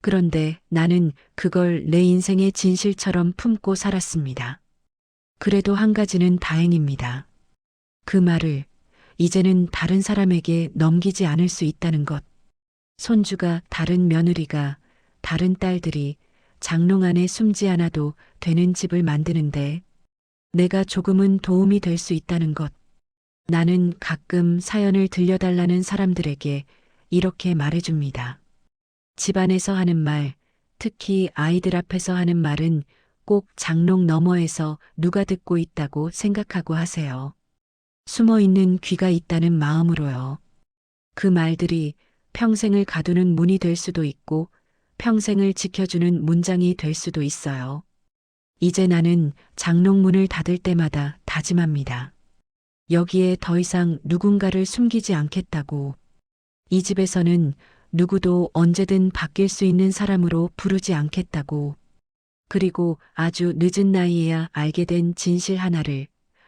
그런데 나는 그걸 내 인생의 진실처럼 품고 살았습니다. 그래도 한 가지는 다행입니다. 그 말을 이제는 다른 사람에게 넘기지 않을 수 있다는 것. 손주가, 다른 며느리가, 다른 딸들이 장롱 안에 숨지 않아도 되는 집을 만드는데 내가 조금은 도움이 될 수 있다는 것. 나는 가끔 사연을 들려달라는 사람들에게 이렇게 말해줍니다. 집안에서 하는 말, 특히 아이들 앞에서 하는 말은 꼭 장롱 너머에서 누가 듣고 있다고 생각하고 하세요. 숨어 있는 귀가 있다는 마음으로요. 그 말들이 평생을 가두는 문이 될 수도 있고 평생을 지켜주는 문장이 될 수도 있어요. 이제 나는 장롱문을 닫을 때마다 다짐합니다. 여기에 더 이상 누군가를 숨기지 않겠다고. 이 집에서는 누구도 언제든 바뀔 수 있는 사람으로 부르지 않겠다고. 그리고 아주 늦은 나이에야 알게 된 진실 하나를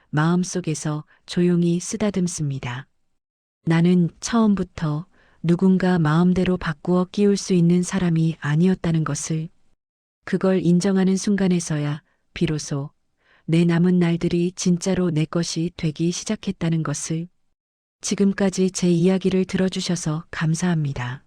마음속에서 조용히 쓰다듬습니다. 나는 처음부터 누군가 마음대로 바꾸어 끼울 수 있는 사람이 아니었다는 것을, 그걸 인정하는 순간에서야 비로소 내 남은 날들이 진짜로 내 것이 되기 시작했다는 것을, 지금까지 제 이야기를 들어주셔서 감사합니다.